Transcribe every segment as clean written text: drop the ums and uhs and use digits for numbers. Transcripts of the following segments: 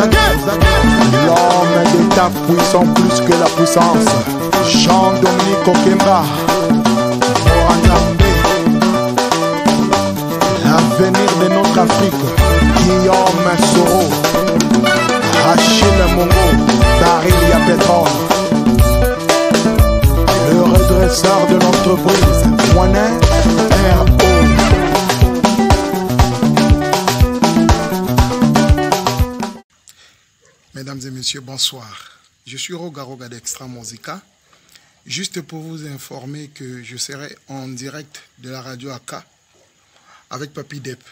L'homme d'État puissant plus que la puissance. Jean-Dominique Okemba, Morangambe. L'avenir de notre Afrique. Guillaume Soro, Achille Mongo, Daria Pétrole. Le redresseur de l'entreprise, Moinet R.O. Mesdames et messieurs, bonsoir. Je suis Roga Roga d'Extra Musica. Juste pour vous informer que je serai en direct de la radio AK avec Papi Dep.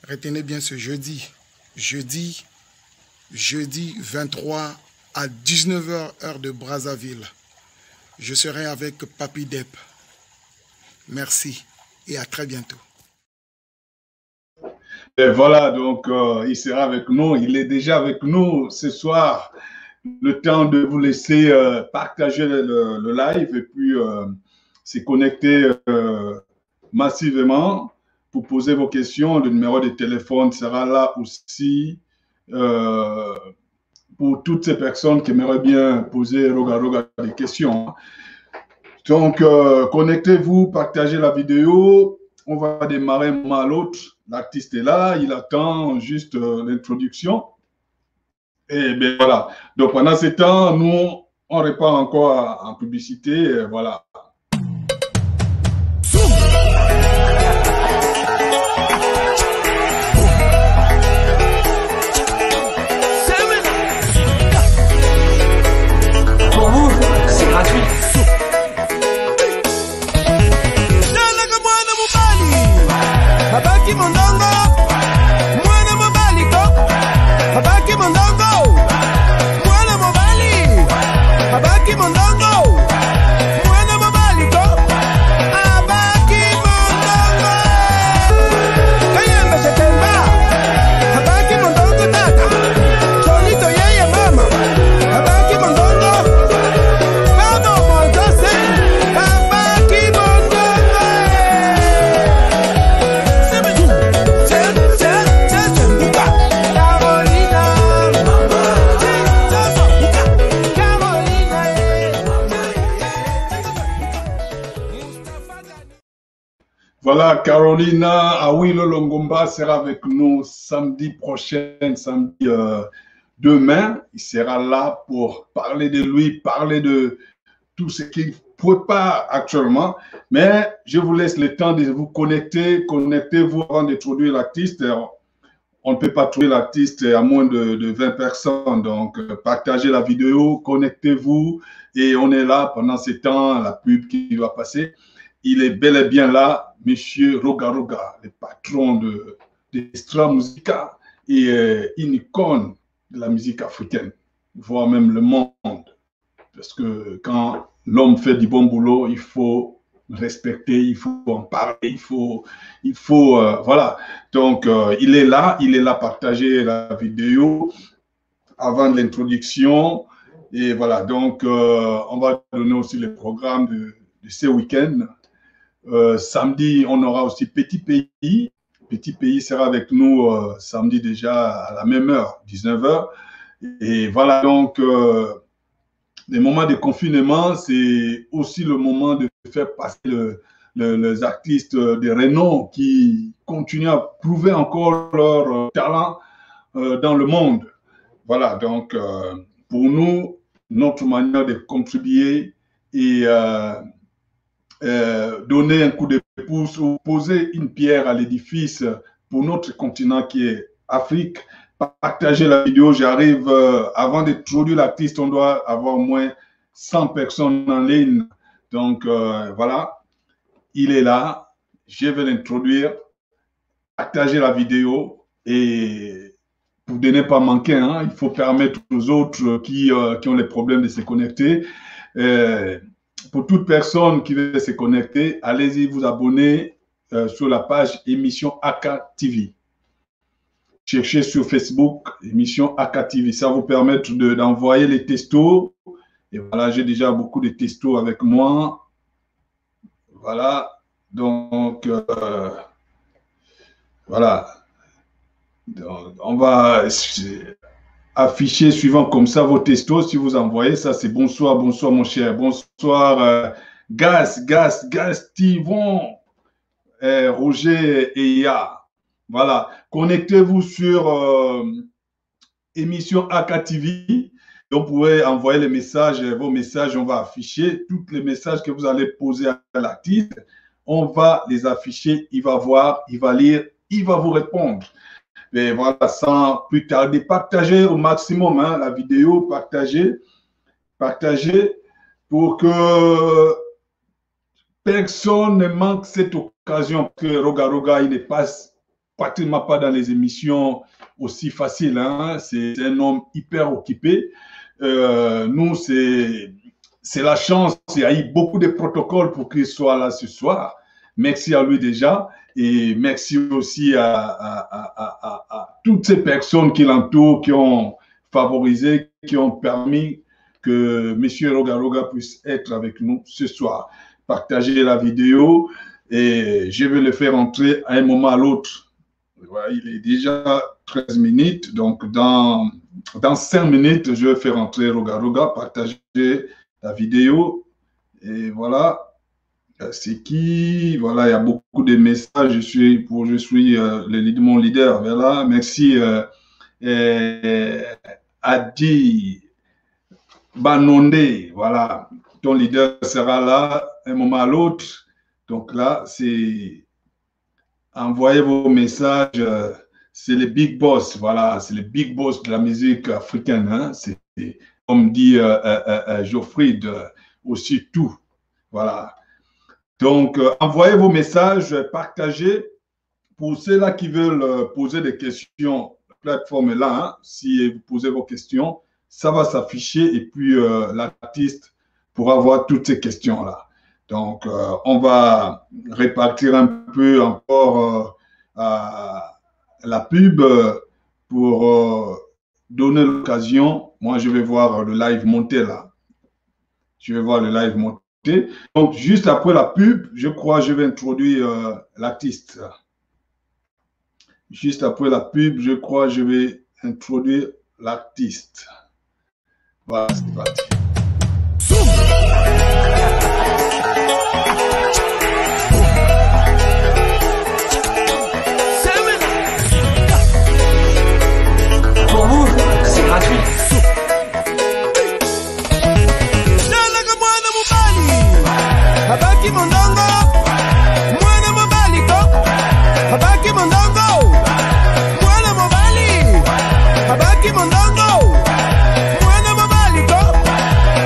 Retenez bien ce jeudi 23 à 19h heure de Brazzaville. Je serai avec Papi Dep. Merci et à très bientôt. Et voilà, donc il sera avec nous, il est déjà avec nous ce soir. Le temps de vous laisser partager le live et puis se connecter massivement pour poser vos questions. Le numéro de téléphone sera là aussi pour toutes ces personnes qui aimeraient bien poser Roga des questions. Donc, connectez-vous, partagez la vidéo. On va démarrer un moment à l'autre. L'artiste est là, il attend juste l'introduction. Et bien voilà. Donc pendant ce temps, nous, on repart encore en publicité. Et voilà. Pour vous, c'est gratuit. Habaki mondongo, mwana mobali ko. Habaki mondongo, mwana mobali. Habaki mondongo, mwana mobali ko. Habaki mondongo. Kayembe shetemba. Habaki mondongo tata. Solito yeye mama. Habaki mondongo. Kamo mondose. Habaki mondongo. Voilà, Carolina Awilo Longomba sera avec nous samedi prochain, samedi demain. Il sera là pour parler de lui, parler de tout ce qu'il ne peut pas actuellement. Mais je vous laisse le temps de vous connecter. Connectez-vous avant d'introduire l'artiste. On ne peut pas trouver l'artiste à moins de 20 personnes. Donc, partagez la vidéo, connectez-vous. Et on est là pendant ce temps, la pub qui va passer. Il est bel et bien là, Monsieur Roga Roga, le patron de Extra Musica et une icône de la musique africaine, voire même le monde. Parce que quand l'homme fait du bon boulot, il faut respecter, il faut en parler, il faut voilà. Donc, il est là, partager la vidéo avant l'introduction. Et voilà, donc, on va donner aussi le programme de ce week-end. Samedi, on aura aussi Petit Pays. Petit Pays sera avec nous samedi déjà à la même heure, 19h. Et voilà, donc, les moments de confinement, c'est aussi le moment de faire passer les artistes de renom qui continuent à prouver encore leur talent dans le monde. Voilà, donc, pour nous, notre manière de contribuer et donner un coup de pouce ou poser une pierre à l'édifice pour notre continent qui est Afrique. Partager la vidéo, j'arrive, avant d'introduire l'artiste, on doit avoir au moins 100 personnes en ligne. Donc, voilà, il est là, je vais l'introduire, partager la vidéo et pour ne pas manquer, hein, il faut permettre aux autres qui ont les problèmes de se connecter. Pour toute personne qui veut se connecter, allez-y vous abonner sur la page émission AK TV. Cherchez sur Facebook émission AK TV. Ça vous permet d'envoyer les textos. Et voilà, j'ai déjà beaucoup de textos avec moi. Voilà. Donc, voilà. Donc, on va afficher suivant comme ça vos textos. Si vous envoyez ça, c'est bonsoir, bonsoir mon cher. Bonsoir Gas, Tivon, Roger et Ya. Voilà. Connectez-vous sur émission AK TV. Vous pouvez envoyer les messages, vos messages, on va afficher tous les messages que vous allez poser à l'artiste. On va les afficher, il va voir, il va lire, il va vous répondre. Et voilà, sans plus tarder, partagez au maximum la vidéo, partagez pour que personne ne manque cette occasion, que Roga, il ne passe pratiquement pas dans les émissions aussi faciles. Hein. C'est un homme hyper occupé. Nous, c'est la chance. Il y a eu beaucoup de protocoles pour qu'il soit là ce soir. Merci à lui déjà. Et merci aussi à toutes ces personnes qui l'entourent, qui ont favorisé, qui ont permis que M. Roga puisse être avec nous ce soir. Partagez la vidéo et je vais le faire entrer à un moment à l'autre. Voilà, il est déjà 13 minutes, donc dans 5 minutes, je vais faire entrer Roga. Partagez la vidéo et voilà. C'est qui? Voilà, il y a beaucoup de messages. Je suis mon leader. Voilà, merci Adi Banondé. Voilà, ton leader sera là un moment à l'autre. Donc là, c'est envoyez vos messages. C'est le big boss. Voilà, c'est le big boss de la musique africaine. Hein? C'est comme dit Geoffrey, aussi tout. Voilà. Donc, envoyez vos messages, partagez. Pour ceux-là qui veulent poser des questions, la plateforme est là. Hein. Si vous posez vos questions, ça va s'afficher et puis l'artiste pourra voir toutes ces questions-là. Donc, on va répartir un peu encore la pub pour donner l'occasion. Moi, je vais voir le live monter là. Je vais voir le live monter. Donc, juste après la pub, je crois que je vais introduire l'artiste. Juste après la pub, je crois que je vais introduire l'artiste. Voilà, c'est parti. Pour vous, c'est gratuit. Habaki mondongo, mwana mobaliko. Habaki mondongo, mwana mobali. Habaki mondongo, mwana mobaliko.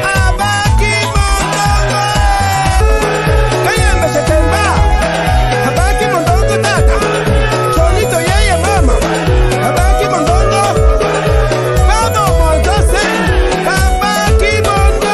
Habaki mondongo. Kayembe shetemba. Habaki mondongo tata. Cholito yeye mama. Habaki mondongo. Kado mondose. Habaki mondongo.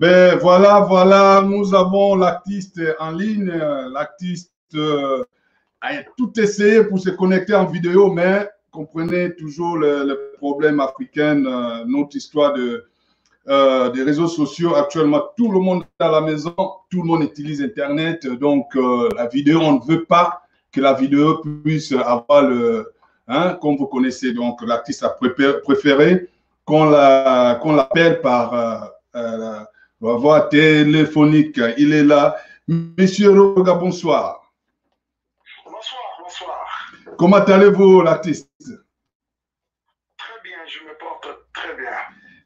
Ben voilà, nous avons l'artiste en ligne. L'artiste a tout essayé pour se connecter en vidéo, mais comprenez toujours le problème africain, notre histoire des réseaux sociaux. Actuellement, tout le monde est à la maison, tout le monde utilise Internet. Donc, la vidéo, on ne veut pas que la vidéo puisse avoir comme vous connaissez. Donc, l'artiste a préféré qu'on l'appelle par la voix téléphonique. Il est là. Monsieur Roga, bonsoir. Bonsoir. Comment allez-vous, l'artiste? Très bien, je me porte très bien.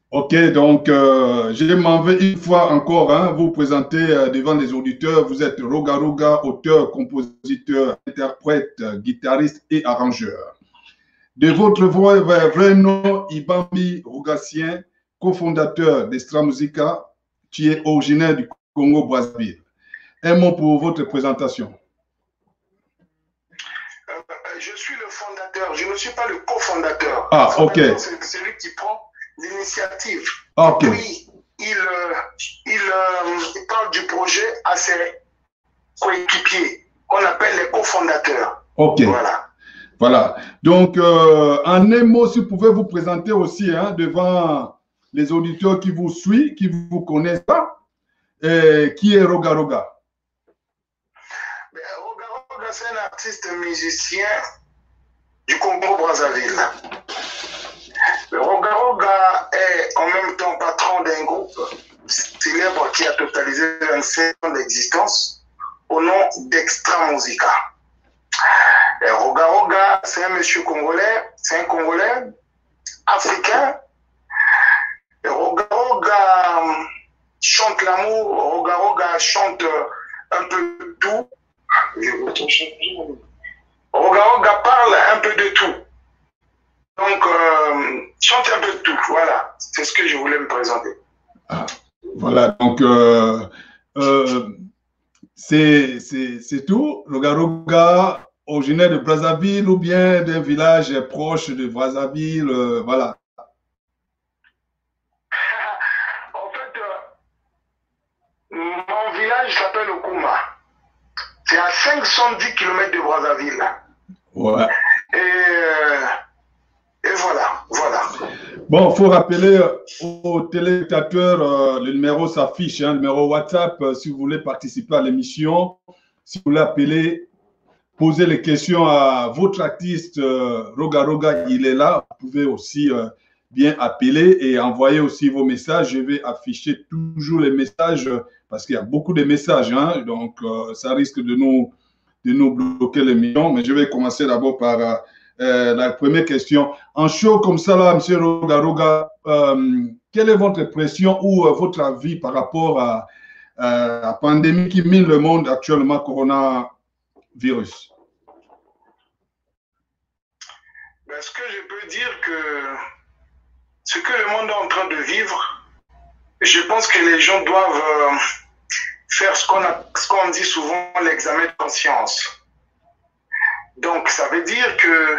Ok, donc je m'en vais une fois encore vous présenter devant les auditeurs. Vous êtes Roga, auteur, compositeur, interprète, guitariste et arrangeur. De votre vrai nom, Ibambi Rogatien, cofondateur d'Extra Musica, qui est originaire du Congo-Brazzaville. Un mot pour votre présentation. Je suis le fondateur, je ne suis pas le cofondateur. Ah, ok. C'est celui qui prend l'initiative. Ok. Puis, il parle du projet à ses coéquipiers, qu'on appelle les cofondateurs. Ok. Voilà. Voilà. Donc, en un mot, si vous pouvez vous présenter aussi devant les auditeurs qui vous suivent, qui ne vous connaissent pas, qui est Roga Roga? Roga Roga, c'est un artiste musicien du Congo-Brazzaville. Roga Roga est en même temps patron d'un groupe célèbre qui a totalisé 25 ans d'existence au nom d'Extra Musica. Roga Roga, c'est un monsieur congolais, c'est un Congolais africain. Roga Roga chante l'amour, Roga Roga chante un peu de tout. Roga Roga parle un peu de tout. Donc, chante un peu de tout, voilà. C'est ce que je voulais me présenter. Ah, voilà, donc c'est tout. Roga Roga, originaire de Brazzaville ou bien d'un village proche de Brazzaville, voilà. En fait, mon village s'appelle Okuma. C'est à 510 km de Brazzaville. Ouais. Et voilà, voilà. Bon, il faut rappeler aux téléspectateurs, le numéro s'affiche, le numéro WhatsApp, si vous voulez participer à l'émission, si vous voulez appeler, poser les questions à votre artiste Roga Roga, il est là. Vous pouvez aussi bien appeler et envoyer aussi vos messages. Je vais afficher toujours les messages parce qu'il y a beaucoup de messages, donc ça risque de nous bloquer l'émission. Mais je vais commencer d'abord par la première question. En show comme ça, là, M. Roga Roga, quelle est votre impression ou votre avis par rapport à la pandémie qui mine le monde actuellement, coronavirus? Ben, ce que je peux dire que ce que le monde est en train de vivre, je pense que les gens doivent faire ce qu'on dit souvent l'examen de conscience. Donc, ça veut dire que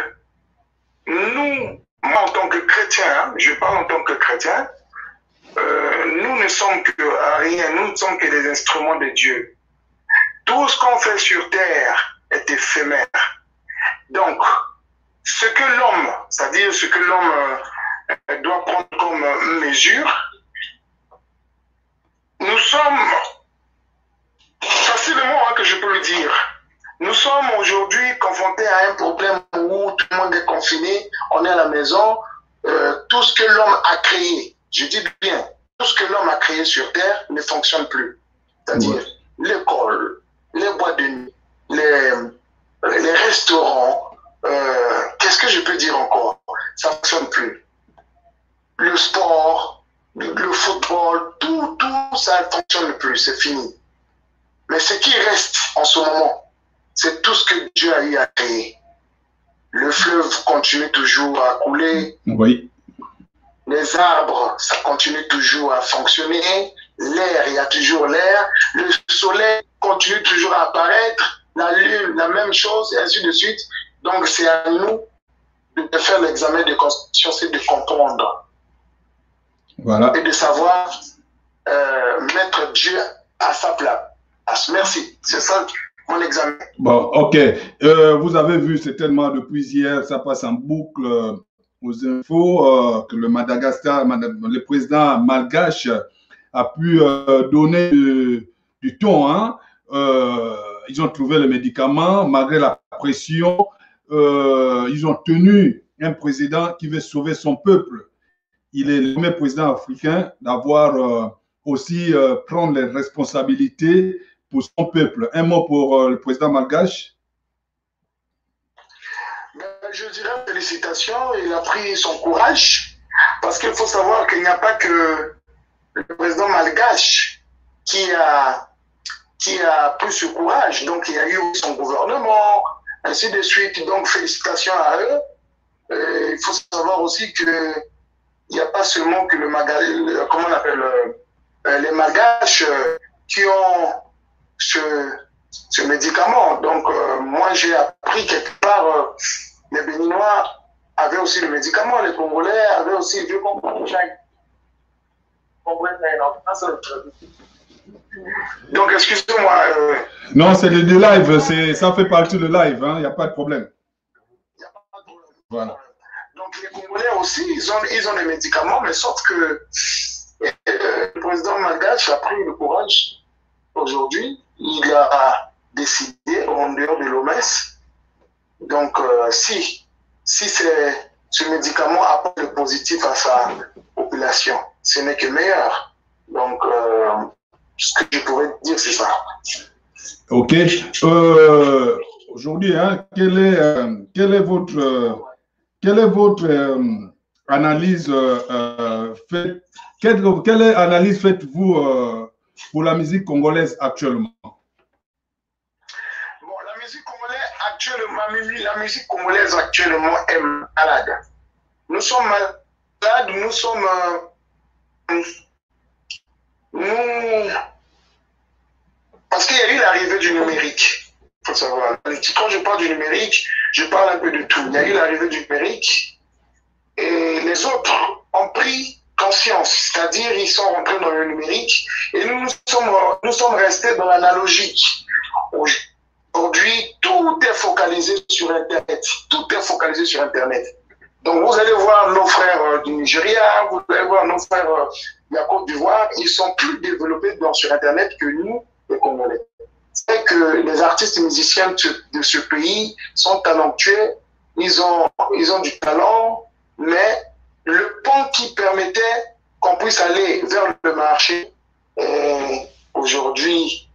nous, moi en tant que chrétien, je parle en tant que chrétien, nous ne sommes que rien, nous ne sommes que des instruments de Dieu. Tout ce qu'on fait sur terre est éphémère. Donc, ce que l'homme, c'est-à-dire ce que l'homme doit prendre comme mesure, nous sommes, facilement que je peux le dire, nous sommes aujourd'hui confrontés à un problème où tout le monde est confiné, on est à la maison, tout ce que l'homme a créé, je dis bien, tout ce que l'homme a créé sur Terre ne fonctionne plus. C'est-à-dire l'école, les boîtes de nuit, les restaurants, qu'est-ce que je peux dire encore? Ça ne fonctionne plus. Le sport, le football, tout ça ne fonctionne plus, c'est fini. Mais ce qui reste en ce moment, c'est tout ce que Dieu a eu à créer. Le fleuve continue toujours à couler. Oui. Les arbres, ça continue toujours à fonctionner. L'air, il y a toujours l'air. Le soleil continue toujours à apparaître. La lune, la même chose, et ainsi de suite. Donc, c'est à nous de faire l'examen de conscience et de comprendre. Voilà. Et de savoir mettre Dieu à sa place. Merci. C'est ça mon examen. Bon, ok. Vous avez vu certainement depuis hier, ça passe en boucle aux infos que le Madagascar, le président malgache a pu donner du ton. Ils ont trouvé le médicament malgré la pression. Ils ont tenu un président qui veut sauver son peuple. Il est le premier président africain d'avoir aussi prendre les responsabilités pour son peuple. Un mot pour le président malgache. Je dirais félicitations, il a pris son courage, parce qu'il faut savoir qu'il n'y a pas que le président malgache qui a pris ce courage, donc il y a eu son gouvernement, ainsi de suite, donc félicitations à eux. Il faut savoir aussi qu'il n'y a pas seulement que comment on appelle, les malgaches qui ont ce médicament. Donc moi j'ai appris quelque part, les Béninois avaient aussi le médicament, les Congolais avaient aussi le vieux comprendre. Donc excusez-moi. Non, c'est le live, ça fait partie du live, il n'y a pas de problème. Il n'y a Voilà. Donc les Congolais aussi, ils ont des médicaments, mais sauf que le président Malgache a pris le courage aujourd'hui. Il a décidé, en dehors de l'OMS, donc si ce médicament apporte le positif à sa population, ce n'est que meilleur. Donc, ce que je pourrais dire, c'est ça. Ok. Aujourd'hui, hein, quelle est votre analyse quelle analyse faites-vous pour la musique congolaise actuellement? Bon, la musique congolaise actuellement est malade. Nous sommes malades, nous sommes parce qu'il y a eu l'arrivée du numérique. Il faut savoir. Quand je parle du numérique, je parle un peu de tout. Il y a eu l'arrivée du numérique et les autres ont pris conscience, c'est-à-dire ils sont rentrés dans le numérique et nous sommes restés dans l'analogique. Aujourd'hui, tout est focalisé sur Internet. Tout est focalisé sur Internet. Donc vous allez voir nos frères du Nigeria, vous allez voir nos frères de la Côte d'Ivoire, ils sont plus développés sur Internet que nous, les Congolais. C'est que les artistes et musiciens de ce pays sont talentueux, ils ont du talent, mais le pont qui permettait qu'on puisse aller vers le marché est aujourd'hui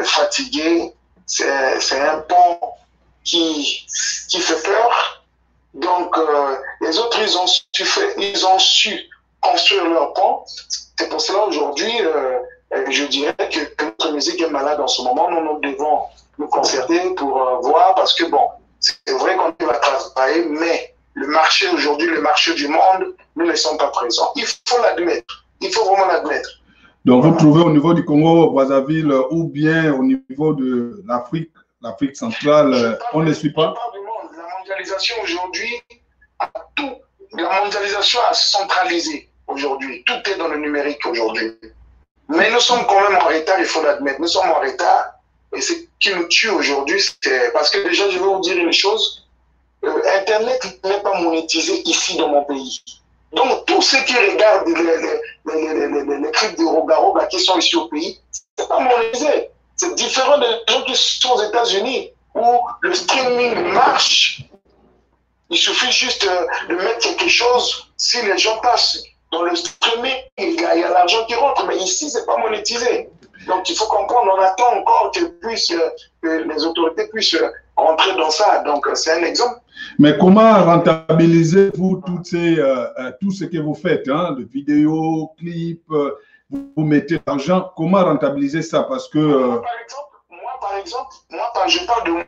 fatigué. C'est un pont qui fait peur. Donc, les autres, ils ont su construire leur pont. C'est pour cela, aujourd'hui, je dirais que notre musique est malade en ce moment. Nous devons nous concerter pour voir, parce que, bon, c'est vrai qu'on va travailler, mais le marché aujourd'hui, le marché du monde, nous ne sommes pas présents. Il faut l'admettre. Il faut vraiment l'admettre. Donc, vous trouvez au niveau du Congo, Brazzaville, ou bien au niveau de l'Afrique centrale, on ne suit pas? Je parle du monde. La mondialisation aujourd'hui a tout. La mondialisation a centralisé aujourd'hui. Tout est dans le numérique aujourd'hui. Mais nous sommes quand même en retard, il faut l'admettre. Nous sommes en retard. Et ce qui nous tue aujourd'hui, c'est parce que déjà, je vais vous dire une chose. Internet n'est pas monétisé ici dans mon pays. Donc, tous ceux qui regardent les clips de Rogaroga qui sont ici au pays, c'est pas monétisé. C'est différent des gens qui sont aux États-Unis où le streaming marche. Il suffit juste de mettre quelque chose. Si les gens passent dans le streaming, il y a l'argent qui rentre. Mais ici, c'est pas monétisé. Donc, il faut comprendre, on attend encore que les autorités puissent rentrer dans ça. Donc, c'est un exemple. Mais comment rentabilisez-vous tout ce que vous faites, hein, de vidéos, clips, vous mettez l'argent, comment rentabiliser ça? Parce que... Par exemple, je parle de moi,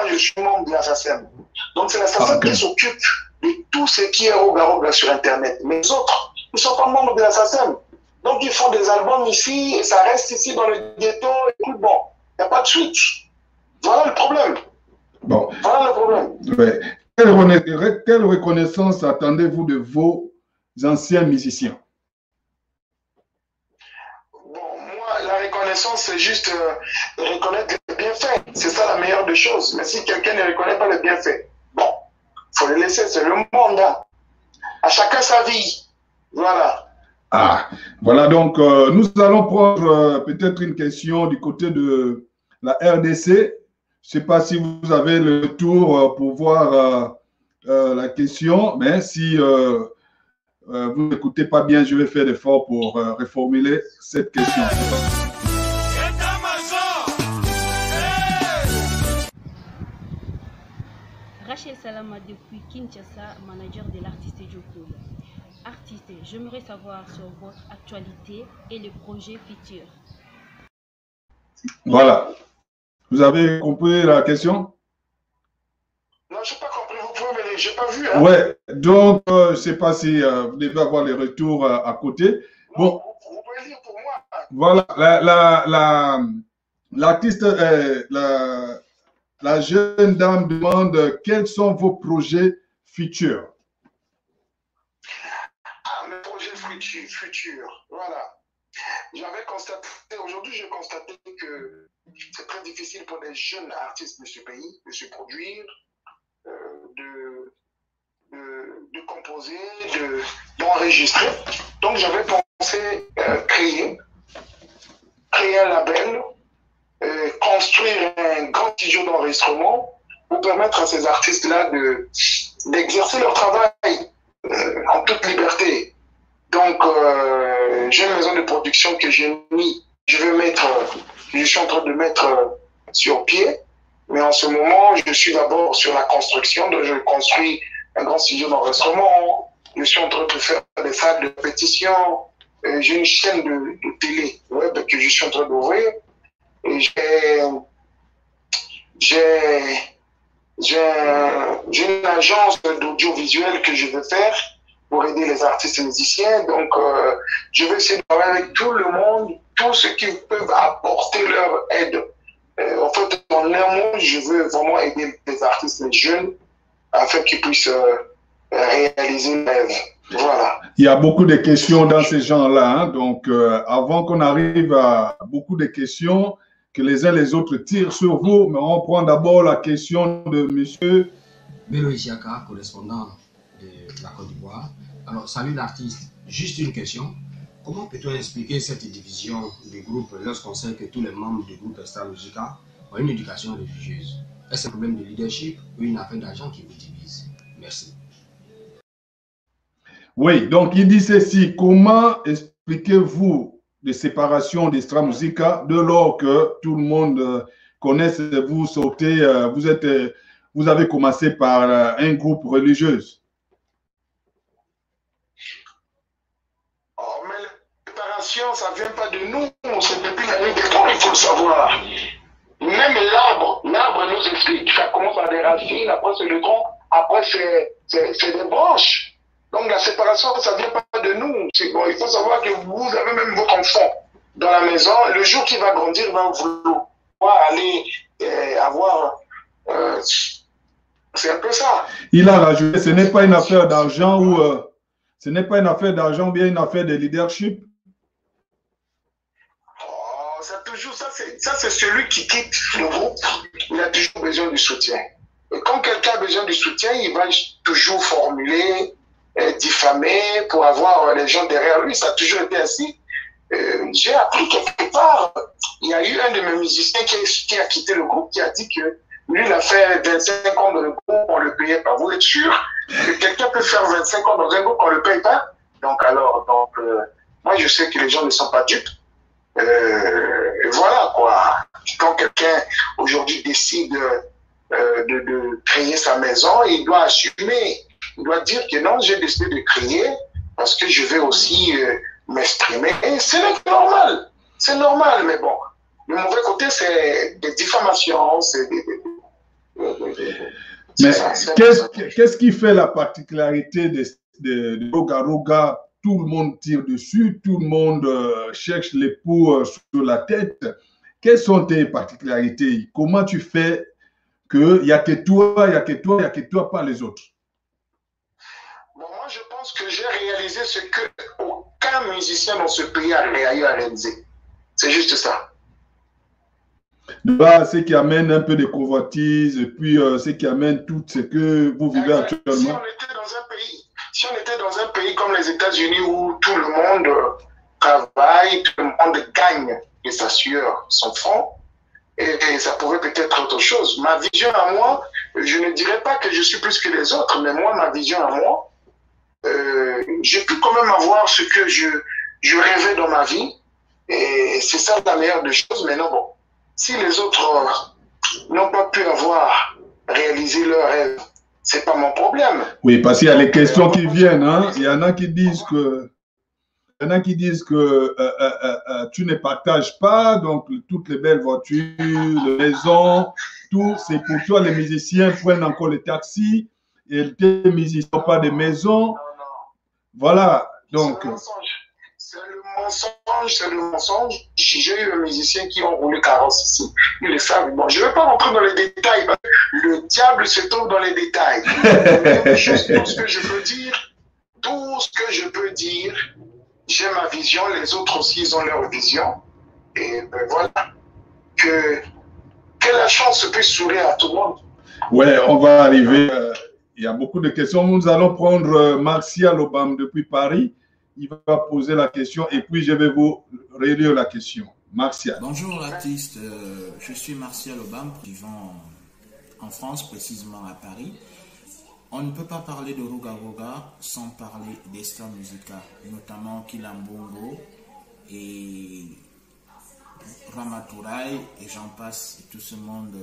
je suis membre de la SACEM. Donc, c'est la SACEM qui s'occupe de tout ce qui est Rogaroga sur Internet. Mais les autres, ils ne sont pas membres de la SACEM. Donc, ils font des albums ici, et ça reste ici dans le ghetto, et tout, bon, il n'y a pas de suite. Voilà le problème. Bon. Voilà le problème. Ouais. Quelle reconnaissance attendez-vous de vos anciens musiciens? Bon, moi, la reconnaissance, c'est juste reconnaître les bienfaits. C'est ça la meilleure des choses. Mais si quelqu'un ne reconnaît pas les bienfaits, bon, il faut le laisser, c'est le monde. Hein. À chacun sa vie. Voilà. Ah, voilà, donc nous allons prendre peut-être une question du côté de la RDC. Je ne sais pas si vous avez le tour pour voir la question, mais si vous n'écoutez pas bien, je vais faire l'effort pour reformuler cette question. Rachel Salama depuis Kinshasa, manager de l'artiste Djoko. Artiste, j'aimerais savoir sur votre actualité et les projets futurs. Voilà. Vous avez compris la question? Non, je n'ai pas compris. Vous pouvez me je n'ai pas vu. Hein? Ouais. Donc, je ne sais pas si vous devez avoir les retours à côté. Non, bon. Vous pouvez lire pour moi. Voilà. L'artiste, la jeune dame demande quels sont vos projets futurs. Mes projets futurs, voilà. J'avais constaté, aujourd'hui j'ai constaté que c'est très difficile pour les jeunes artistes de ce pays de se produire, de proposé d'enregistrer. Donc j'avais pensé créer un label, construire un grand studio d'enregistrement pour permettre à ces artistes-là d'exercer leur travail en toute liberté. Donc j'ai une maison de production que j'ai mis, je suis en train de mettre sur pied, mais en ce moment je suis d'abord sur la construction, donc je construis un grand studio d'enregistrement, je suis en train de faire des salles de répétition, j'ai une chaîne de télé web que je suis en train d'ouvrir, et j'ai une agence d'audiovisuel que je veux faire pour aider les artistes et musiciens. Donc, je vais essayer de travailler avec tout le monde, tous ceux qui peuvent apporter leur aide. En fait, en un mot, je veux vraiment aider les artistes, les jeunes, afin qu'ils puissent réaliser une rêve. Voilà. Il y a beaucoup de questions dans ces genres-là. Hein? Donc, avant qu'on arrive à beaucoup de questions, que les uns les autres tirent sur vous, mais on prend d'abord la question de monsieur Bello Isiaka, correspondant de la Côte d'Ivoire. Alors, salut l'artiste. Juste une question. Comment peut-on expliquer cette division du groupe lorsqu'on sait que tous les membres du groupe Extra Musica ont une éducation religieuse? Est-ce un problème de leadership ou une affaire d'argent qui vous divise? Merci. Oui, donc il dit ceci. Comment expliquez-vous de séparation d'Extra Musica de lors que tout le monde connaît, vous sortez, vous avez commencé par un groupe religieux? Oh, mais la séparation, ça ne vient pas de nous, c'est depuis la nuit des temps, il faut le savoir. Même l'arbre nous explique, ça commence par des racines, après c'est le tronc, après c'est des branches. Donc la séparation, ça ne vient pas de nous. Bon, il faut savoir que vous avez même votre enfant dans la maison. Le jour qu'il va grandir, il va vouloir aller avoir... c'est un peu ça. Il a rajouté, ce n'est pas une affaire d'argent ou... ce n'est pas une affaire d'argent ou bien une affaire de leadership? Oh, ça toujours, ça c'est celui qui quitte le groupe. Il a toujours besoin du soutien. Et quand quelqu'un a besoin du soutien, il va toujours formuler... diffamé pour avoir les gens derrière lui, ça a toujours été ainsi. J'ai appris quelque part, il y a eu un de mes musiciens qui a quitté le groupe, qui a dit que lui, il a fait 25 ans dans le groupe, on ne le payait pas. Vous êtes sûr que quelqu'un peut faire 25 ans dans un groupe, on ne le paye pas? Donc, moi, je sais que les gens ne sont pas dupes. Et voilà, quoi. Quand quelqu'un, aujourd'hui, décide de créer sa maison, il doit assumer. Il doit dire que non, j'ai décidé de créer parce que je vais aussi m'exprimer. Et c'est normal. C'est normal, mais bon. Le mauvais côté, c'est des diffamations. Mais qu'est-ce qui fait la particularité de Roga Roga? Tout le monde tire dessus, tout le monde cherche les poux sur la tête. Quelles sont tes particularités? Comment tu fais qu'il n'y a que toi, il n'y a que toi, il n'y a que toi, pas les autres? Bon, moi, je pense que j'ai réalisé ce qu'aucun musicien dans ce pays a réalisé. C'est juste ça. Là, ce qui amène un peu de convoitise et puis ce qui amène tout ce que vous vivez actuellement. Si on était dans un pays comme les États-Unis où tout le monde travaille, tout le monde gagne et s'assure son front, et ça pourrait peut-être autre chose. Ma vision à moi, je ne dirais pas que je suis plus que les autres, mais moi, ma vision à moi, j'ai pu quand même avoir ce que je rêvais dans ma vie, et c'est ça la meilleure des choses. Maintenant, bon, si les autres n'ont pas pu avoir réalisé leur rêve, c'est pas mon problème. Oui, parce qu'il y a les questions qui viennent. Hein? Il y en a qui disent que, tu ne partages pas, donc toutes les belles voitures, les maisons, tout, c'est pour toi, les musiciens prennent encore les taxis, et les musiciens n'ont pas de maison. Non. Voilà, donc... C'est le mensonge. J'ai eu un musicien qui ont roulé carrosse ici. Ils le savent. Bon, je ne vais pas rentrer dans les détails. Le diable se trouve dans les détails. Juste tout ce que je peux dire, j'ai ma vision. Les autres aussi, ils ont leur vision. Et ben voilà. Que la chance puisse sourire à tout le monde. Ouais, on va arriver. il y a beaucoup de questions. Nous allons prendre Martial Obam depuis Paris. Il va poser la question et puis je vais vous relire la question. Martial. Bonjour l'artiste, je suis Martial Obam, vivant en France, précisément à Paris. On ne peut pas parler de Roga Roga sans parler d'Extra Musica, notamment Kilambongo et Ramatoulaye et j'en passe, tout ce monde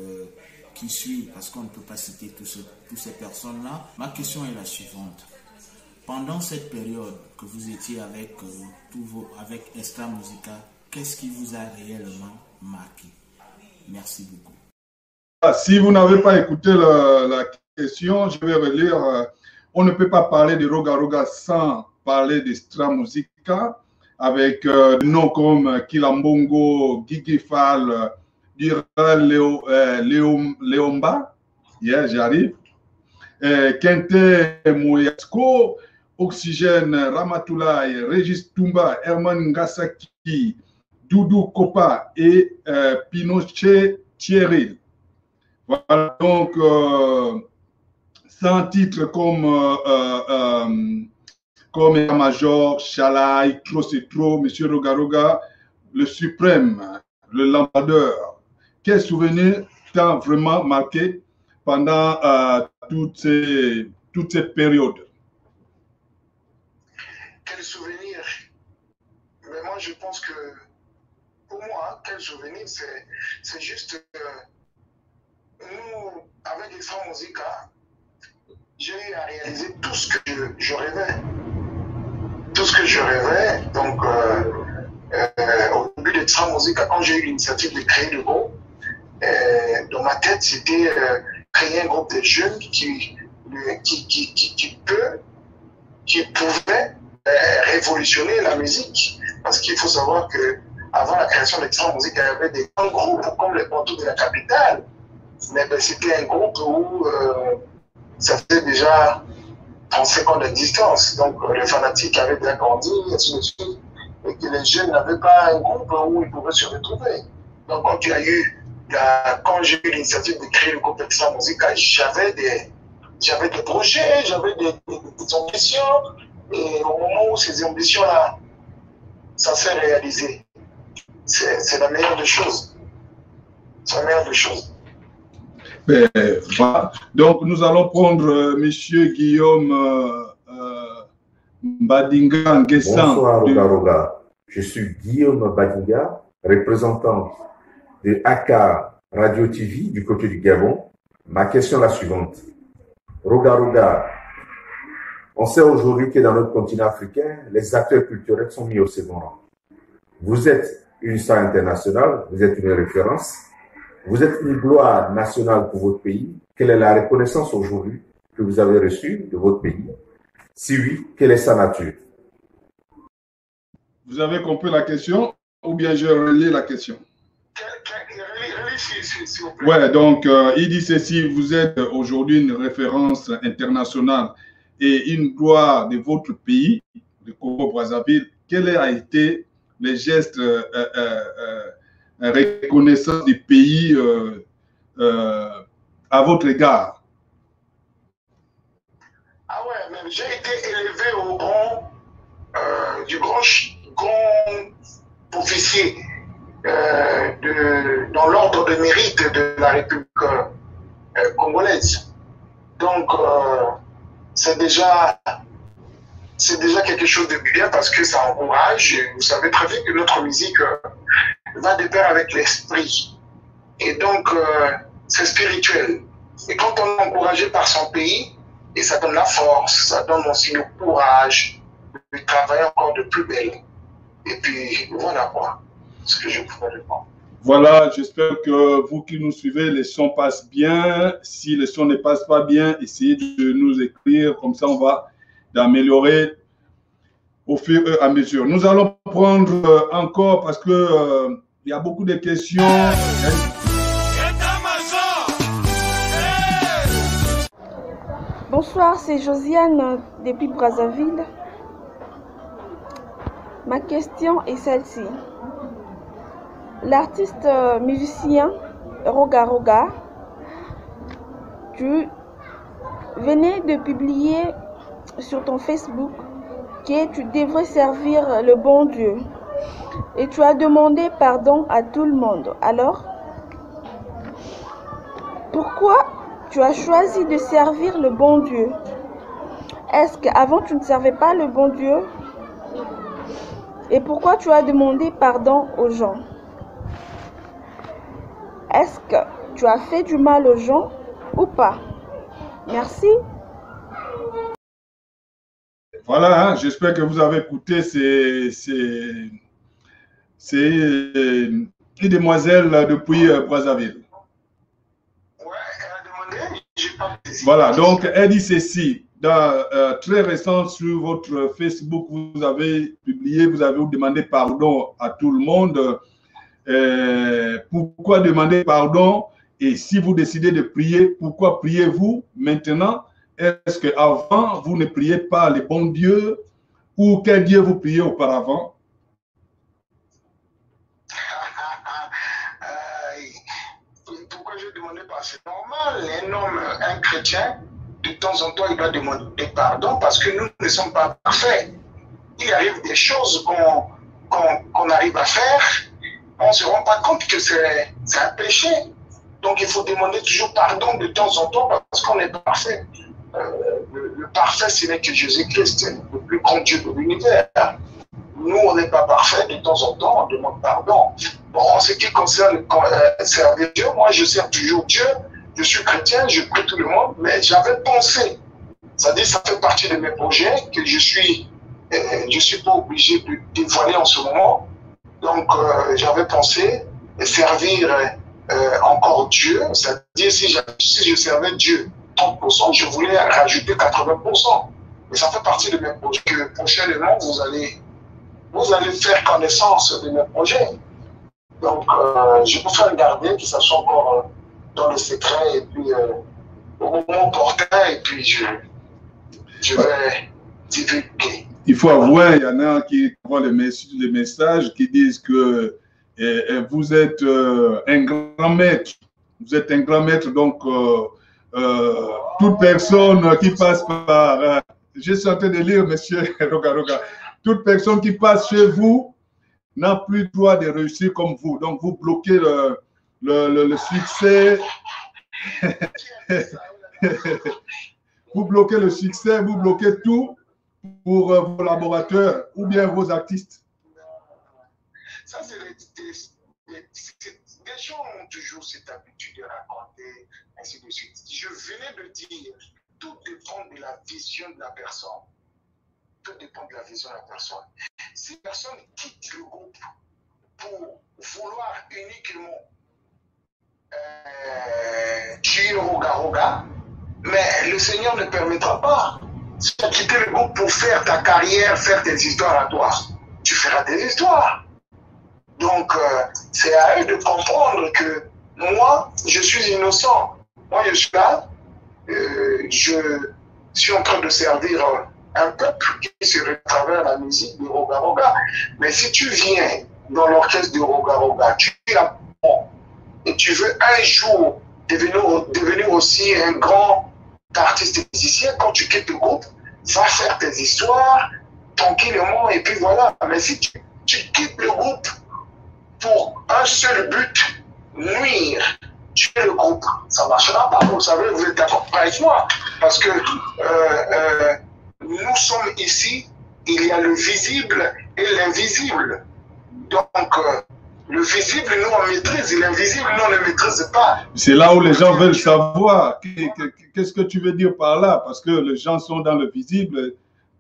qui suit, parce qu'on ne peut pas citer toutes ces personnes-là. Ma question est la suivante. Pendant cette période que vous étiez avec, avec Extra Musica, qu'est-ce qui vous a réellement marqué? Merci beaucoup. Si vous n'avez pas écouté la question, je vais relire. On ne peut pas parler de Roga Roga sans parler d'Extra Musica, avec des noms comme Kilambongo, Gigi Fall, Dural Leomba, yeah, j'arrive, Kente Moyasko, Oxygène, Ramatoulaye, Régis Toumba, Herman Ngasaki, Doudou Kopa et Pinochet Thierry. Voilà, donc, sans titre comme Major, Chalaï, Trop c'est trop, Monsieur Roga Roga, le suprême, le lampadaire. Quel souvenir t'a vraiment marqué pendant toutes ces périodes? Quel souvenir? Mais moi, je pense que, pour moi, quel souvenir, c'est juste nous, avec Extra Musica, j'ai eu à réaliser tout ce que je rêvais. Tout ce que je rêvais. Donc, au début d'Extra Musica, quand j'ai eu l'initiative de créer le groupe, dans ma tête, c'était créer un groupe de jeunes qui pouvaient révolutionner la musique. Parce qu'il faut savoir que avant la création d'Extra Musica, il y avait des grands groupes comme les Bantous de la capitale. Mais c'était un groupe où ça faisait déjà 35 ans d'existence. Donc les fanatiques avaient déjà grandi, et ainsi de suite. Et que les jeunes n'avaient pas un groupe où ils pouvaient se retrouver. Donc quand quand j'ai eu l'initiative de créer le groupe Extra Musica, j'avais des projets, j'avais des ambitions. Et au moment où ces ambitions-là, ça s'est réalisé, c'est la meilleure des choses. C'est la meilleure des choses. Ben, voilà. Donc, nous allons prendre Monsieur Guillaume Badinga Nguessan. Bonsoir, Roga Roga. Je suis Guillaume Badinga, représentant de AK Radio TV du côté du Gabon. Ma question est la suivante. Roga Roga, on sait aujourd'hui que dans notre continent africain, les acteurs culturels sont mis au second rang. Vous êtes une star internationale, vous êtes une référence. Vous êtes une gloire nationale pour votre pays. Quelle est la reconnaissance aujourd'hui que vous avez reçue de votre pays? Si oui, quelle est sa nature? Vous avez compris la question ou bien je relis la question? Ouais, donc il dit ceci, vous êtes aujourd'hui une référence internationale et une gloire de votre pays, le Congo-Brazzaville. Quel a été les gestes reconnaissance du pays à votre égard? Ah ouais, mais j'ai été élevé au rang du grand officier dans l'ordre de mérite de la République congolaise. Donc, c'est déjà quelque chose de bien parce que ça encourage. Vous savez très bien que notre musique va de pair avec l'esprit. Et donc, c'est spirituel. Et quand on est encouragé par son pays, et ça donne la force, ça donne aussi le courage de travailler encore de plus belle. Et puis, voilà quoi, ce que je pouvais répondre. Voilà, j'espère que vous qui nous suivez, les sons passent bien. Si les sons ne passent pas bien, essayez de nous écrire, comme ça on va améliorer au fur et à mesure. Nous allons prendre encore, parce que il y a beaucoup de questions. Bonsoir, c'est Josiane depuis Brazzaville. Ma question est celle-ci. L'artiste musicien Roga Roga, tu venais de publier sur ton Facebook que tu devrais servir le bon Dieu et tu as demandé pardon à tout le monde. Alors, pourquoi tu as choisi de servir le bon Dieu? Est-ce qu'avant tu ne servais pas le bon Dieu? Et pourquoi tu as demandé pardon aux gens? Est-ce que tu as fait du mal aux gens ou pas? Merci. Voilà, hein, j'espère que vous avez écouté une demoiselle depuis Brazzaville. Voilà, donc elle dit ceci. Très récent sur votre Facebook, vous avez publié, vous avez demandé pardon à tout le monde. Pourquoi demander pardon? Et si vous décidez de prier, pourquoi priez-vous maintenant? Est-ce qu'avant, vous ne priez pas les bons dieux? Ou quel Dieu vous priez auparavant? Pourquoi je demandais pas? C'est normal, un chrétien, de temps en temps, il doit demander pardon parce que nous ne sommes pas parfaits. Il arrive des choses qu'on arrive à faire, on ne se rend pas compte que c'est un péché. Donc il faut demander toujours pardon de temps en temps parce qu'on est parfait. Le parfait, ce n'est que Jésus-Christ, le plus grand Dieu de l'univers. Nous, on n'est pas parfait, de temps en temps, on demande pardon. Bon, en ce qui concerne servir Dieu, moi je sers toujours Dieu, je suis chrétien, je prie tout le monde, mais j'avais pensé, c'est-à-dire ça fait partie de mes projets que je suis pas obligé de dévoiler en ce moment. Donc j'avais pensé servir encore Dieu, c'est-à-dire si je servais Dieu 30%, je voulais rajouter 80%. Mais ça fait partie de mes projets que prochainement vous allez faire connaissance de mes projets. Donc je peux faire garder que ça soit encore dans le secret et puis au moment opportun et puis je vais divulguer. Il faut avouer, il y en a qui envoient les messages qui disent que vous êtes un grand maître. Vous êtes un grand maître, donc toute personne qui passe par... je suis en train de lire, monsieur Roga. Toute personne qui passe chez vous n'a plus le droit de réussir comme vous. Donc, vous bloquez le succès. Vous bloquez le succès, vous bloquez tout pour vos collaborateurs ou bien vos artistes. Ça, c'est des gens ont toujours cette habitude de raconter, ainsi de suite. Je venais de dire, tout dépend de la vision de la personne. Tout dépend de la vision de la personne. Si la personne quitte le groupe pour vouloir uniquement tuer Roga, mais le Seigneur ne permettra pas. Si tu as quitté le groupe pour faire ta carrière, faire tes histoires à toi, tu feras tes histoires. Donc, c'est à eux de comprendre que moi, je suis innocent. Moi, je suis là, je suis en train de servir un peuple qui se à travers la musique de Roga. Mais si tu viens dans l'orchestre de Roga, tu apprends et tu veux un jour devenir aussi un grand artiste musicien, quand tu quittes le groupe, va faire tes histoires tranquillement et puis voilà. Mais si tu quittes le groupe pour un seul but, nuire, tuer le groupe, ça ne marchera pas. Vous savez, vous êtes d'accord avec moi. Parce que nous sommes ici, il y a le visible et l'invisible. Donc, le visible, nous, on maîtrise, et l'invisible, nous, on ne maîtrise pas. C'est là où les gens veulent savoir. Qu'est-ce que tu veux dire par là? Parce que les gens sont dans le visible.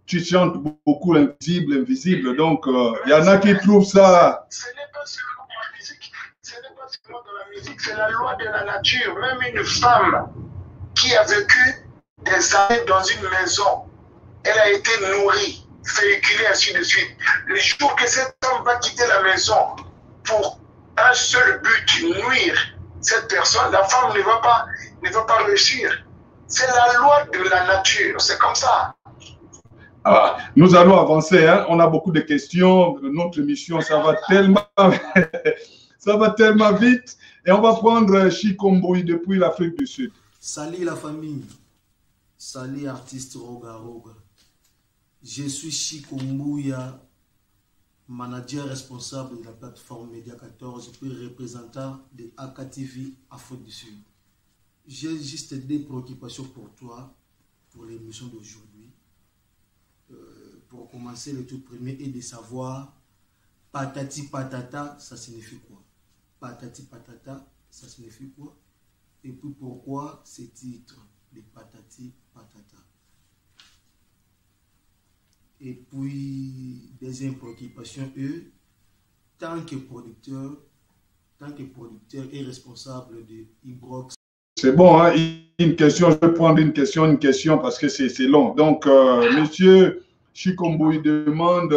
Tu chantes beaucoup l'invisible. Donc, il y en a qui trouvent ça... Ce n'est pas seulement dans la musique. Ce n'est pas seulement dans la musique. C'est la loi de la nature. Même une femme qui a vécu des années dans une maison, elle a été nourrie, véhiculée, ainsi de suite. Le jour que cette femme va quitter la maison pour un seul but, nuire cette personne, la femme ne va pas réussir. C'est la loi de la nature, c'est comme ça. Ah, nous allons avancer, hein. On a beaucoup de questions. Notre émission, ça va tellement vite. Et on va prendre Chikomboui depuis l'Afrique du Sud. Salut la famille. Salut artiste Roga Roga. Je suis Chico Mbouya, manager responsable de la plateforme Média 14, puis représentant de AKTV Afrique du Sud. J'ai juste des préoccupations pour toi, pour l'émission d'aujourd'hui. Pour commencer, le tout premier est de savoir patati patata, ça signifie quoi? Patati patata, ça signifie quoi? Et puis pourquoi ce titre de patati patata? Et puis, deuxième préoccupation, eux, tant que producteur et responsable de Ibrox. C'est bon, hein? Une question, je vais prendre une question parce que c'est long. Donc, monsieur Chikomboui demande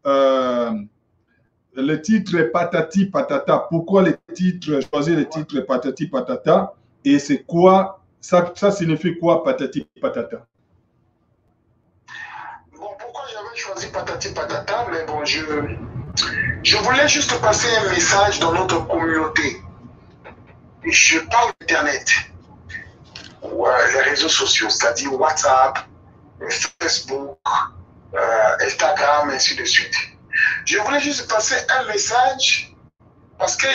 le titre Patati Patata. Pourquoi choisir le titre Patati Patata? Et c'est quoi, ça signifie quoi Patati Patata? J'avais choisi Patati Patata, mais bon, je voulais juste passer un message dans notre communauté. Je parle d'Internet, les réseaux sociaux, c'est-à-dire WhatsApp, Facebook, Instagram, ainsi de suite. Je voulais juste passer un message parce que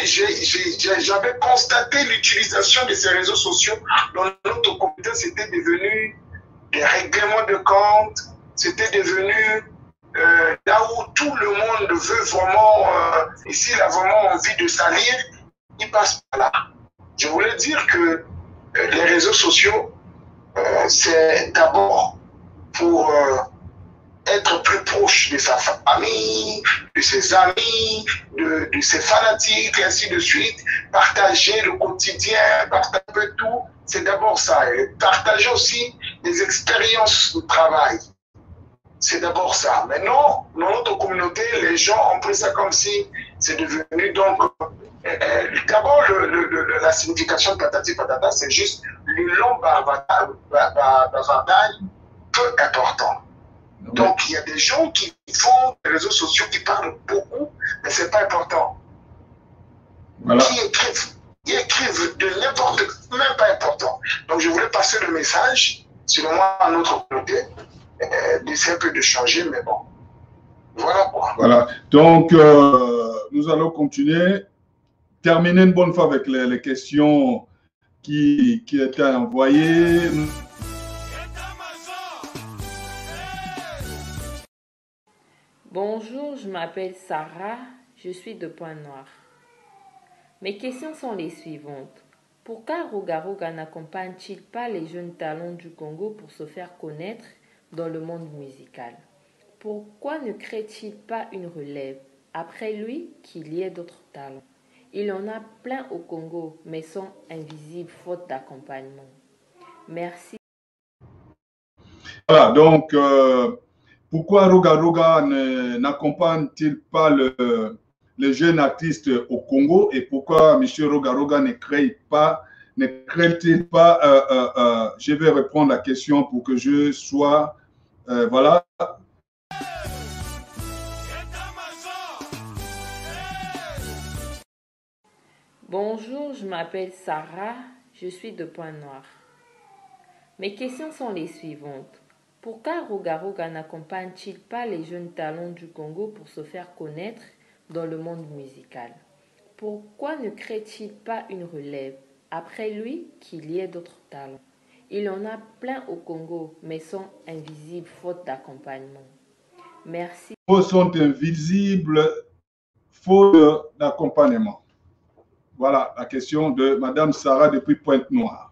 j'avais constaté l'utilisation de ces réseaux sociaux dans notre communauté. C'était devenu des règlements de compte. C'était devenu là où tout le monde veut vraiment, ici il a vraiment envie de salir, il passe par là. Je voulais dire que les réseaux sociaux, c'est d'abord pour être plus proche de sa famille, de ses amis, de ses fanatiques, et ainsi de suite, partager le quotidien, partager un peu tout, c'est d'abord ça. Et partager aussi des expériences de travail. C'est d'abord ça. Maintenant, dans notre communauté, les gens ont pris ça comme si c'est devenu donc... D'abord, la signification de patati patata, c'est juste le long bavardage peu important. Donc, il y a des gens qui font des réseaux sociaux qui parlent beaucoup, mais ce n'est pas important. Voilà. Qui écrivent de n'importe quoi, même pas important. Donc, je voulais passer le message, selon moi, à notre communauté, d'essayer un peu de changer, mais bon. Voilà quoi. Voilà. Donc, nous allons continuer. Terminer une bonne fois avec les questions qui étaient envoyées. Bonjour, je m'appelle Sarah, je suis de Pointe-Noire. Mes questions sont les suivantes. Pourquoi Roga Roga n'accompagne-t-il pas les jeunes talents du Congo pour se faire connaître dans le monde musical? Pourquoi ne crée-t-il pas une relève après lui qu'il y ait d'autres talents? Il en a plein au Congo, mais sont invisibles faute d'accompagnement. Merci. Voilà, donc, pourquoi Roga Roga n'accompagne-t-il pas les jeunes artistes au Congo et pourquoi M. Roga Roga ne crée-t-il pas, je vais reprendre la question pour que je sois, voilà. Bonjour, je m'appelle Sarah, je suis de Pointe-Noire. Mes questions sont les suivantes. Pourquoi Roga Roga n'accompagne-t-il pas les jeunes talents du Congo pour se faire connaître dans le monde musical? Pourquoi ne crée-t-il pas une relève après lui qu'il y ait d'autres talents? Il en a plein au Congo, mais sont invisibles faute d'accompagnement. Merci. Ils sont invisibles faute d'accompagnement. Voilà la question de Madame Sarah depuis Pointe-Noire.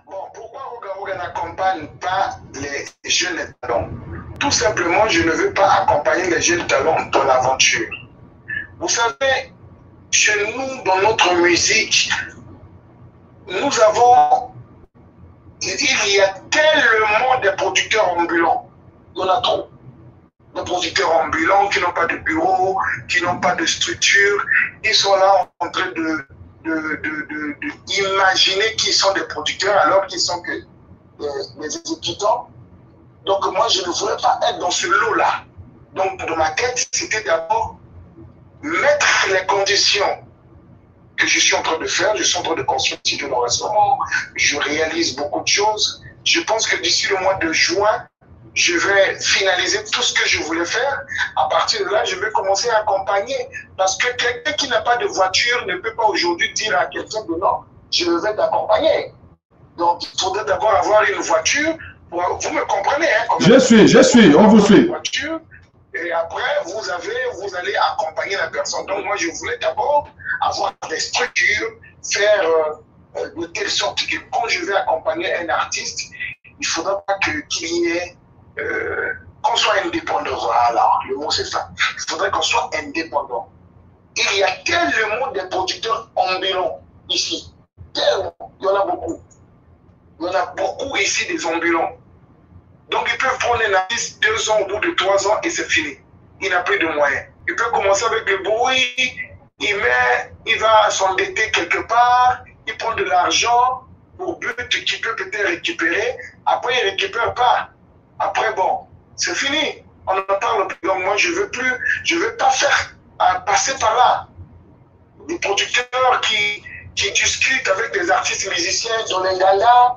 Bon, pourquoi Roga Roga n'accompagne pas les jeunes talents? Tout simplement, je ne veux pas accompagner les jeunes talents dans l'aventure. Vous savez, chez nous, dans notre musique, nous avons... Il y a tellement de producteurs ambulants. Il y en a trop. Des producteurs ambulants qui n'ont pas de bureau, qui n'ont pas de structure, ils sont là en train d'imaginer qu'ils sont des producteurs alors qu'ils sont que des exécutants. Donc moi, je ne voudrais pas être dans ce lot-là. Donc dans ma quête, c'était d'abord mettre les conditions que je suis en train de faire. Je suis en train de construire un studio d'enregistrement. Je réalise beaucoup de choses. Je pense que d'ici le mois de juin, je vais finaliser tout ce que je voulais faire. À partir de là, je vais commencer à accompagner. Parce que quelqu'un qui n'a pas de voiture ne peut pas aujourd'hui dire à quelqu'un que non, je vais t'accompagner. Donc, il faudrait d'abord avoir une voiture. Vous me comprenez, hein? Je suis, on vous suit. Voiture, et après, vous allez accompagner la personne. Donc, moi, je voulais d'abord avoir des structures, faire de telle sorte que quand je vais accompagner un artiste, il ne faudra pas qu'il y ait qu'on soit indépendant. Voilà, le mot c'est ça. Il faudrait qu'on soit indépendant. Il y a tellement de producteurs ambulants ici. Tellement. Il y en a beaucoup. Il y en a beaucoup ici des ambulants. Donc ils peuvent prendre un artiste 2 ans, au bout de 3 ans et c'est fini. Il n'a plus de moyens. Il peut commencer avec le bruit, il va s'endetter quelque part, il prend de l'argent pour but qu'il peut peut-être récupérer. Après, il ne récupère pas. Après, bon, c'est fini. On en parle plus. Donc, moi, je ne veux pas faire passer par là. Des producteurs qui discutent avec des artistes musiciens dans les galas,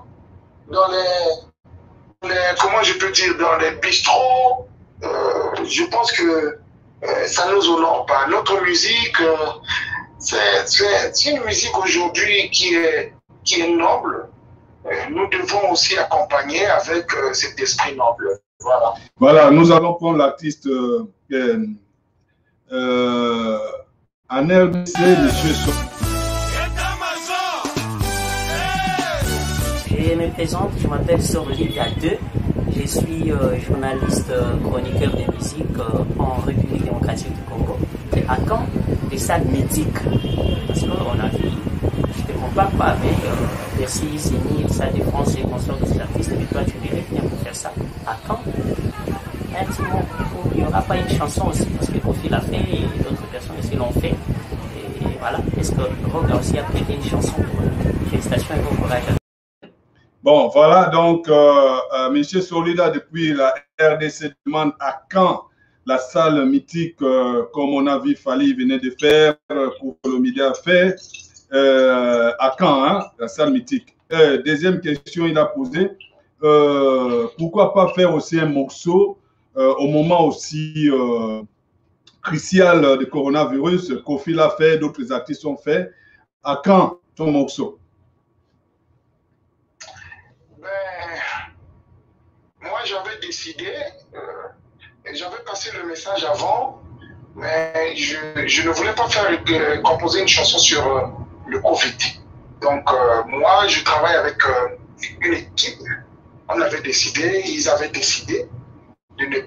dans les comment je peux dire, dans les bistrots. Je pense que ça ne nous honore pas. Notre musique, c'est une musique aujourd'hui qui est noble. Nous devons aussi accompagner avec cet esprit noble. Voilà. Voilà, nous allons prendre l'artiste en RDC, monsieur So. Je me présente, je m'appelle Sorlivia 2. Je suis journaliste, chroniqueur de musique en République démocratique du Congo. Et à Caen, des salles mythiques. Parce qu'on a vu, je ne te compare pas, mais Bercy, Zénith, Stade de France et consorts de ces artistes, mais toi tu devrais bien pour faire ça. À Caen, intimement, il n'y aura pas une chanson aussi, parce que Kofi l'a fait et d'autres personnes aussi l'ont fait. Et voilà, est-ce que Roga aussi a prêté une chanson pour félicitations et bon courage. Bon, voilà, donc, M. Solida, depuis la RDC, demande à quand la salle mythique, comme on a vu, Fali venait de faire, pour que le média fait, à quand, hein, la salle mythique. Deuxième question, il a posé, pourquoi pas faire aussi un morceau au moment aussi crucial du coronavirus, Kofi l'a fait, d'autres artistes ont fait, à quand ton morceau? Moi, j'avais décidé, et j'avais passé le message avant, mais je ne voulais pas faire composer une chanson sur le Covid. Donc, moi, je travaille avec une équipe. On avait décidé, ils avaient décidé de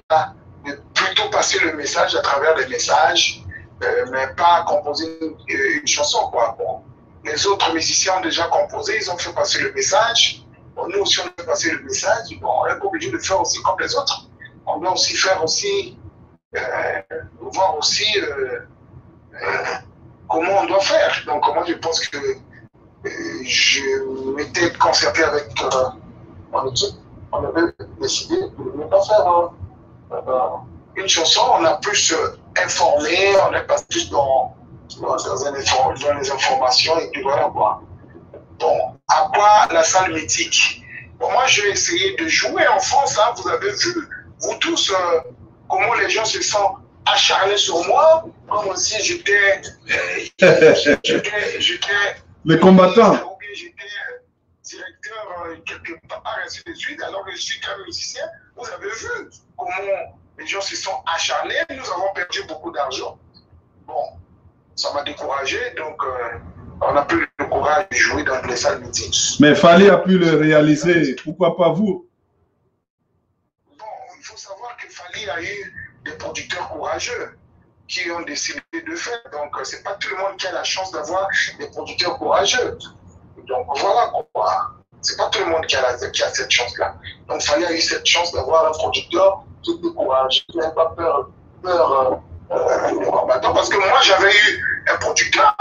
plutôt passer le message à travers des messages, mais pas composer une chanson, quoi. Bon, les autres musiciens ont déjà composé, ils ont fait passer le message. Bon, nous aussi, on a fait passer le message. Bon, on n'est pas obligé de faire aussi comme les autres. On doit aussi faire aussi, voir aussi comment on doit faire. Donc, moi, je pense que je m'étais concerté avec mon équipe. On avait décidé de ne pas faire une chanson. On a plus informé, on n'est pas plus dans les informations et puis voilà quoi. Bon, à quoi la salle mythique? Bon, moi, je vais essayer de jouer en France. Hein. Vous avez vu, vous tous, comment les gens se sont acharnés sur moi, comme si j'étais les combattants. J'étais directeur quelque part, ainsi de suite, alors que je suis quand même musicien. Vous avez vu comment les gens se sont acharnés. Nous avons perdu beaucoup d'argent. Bon, ça m'a découragé, donc on n'a plus le courage de jouer dans les salles mythiques. Mais Fali a pu le réaliser, pourquoi pas vous? Bon, il faut savoir que Fali a eu des producteurs courageux qui ont décidé de faire. Donc, c'est pas tout le monde qui a la chance d'avoir des producteurs courageux. Donc, voilà quoi. C'est pas tout le monde qui a cette chance-là. Donc, Fali a eu cette chance d'avoir un producteur qui était courageux, qui n'avait pas peur des combattants. Parce que moi, j'avais eu un producteur.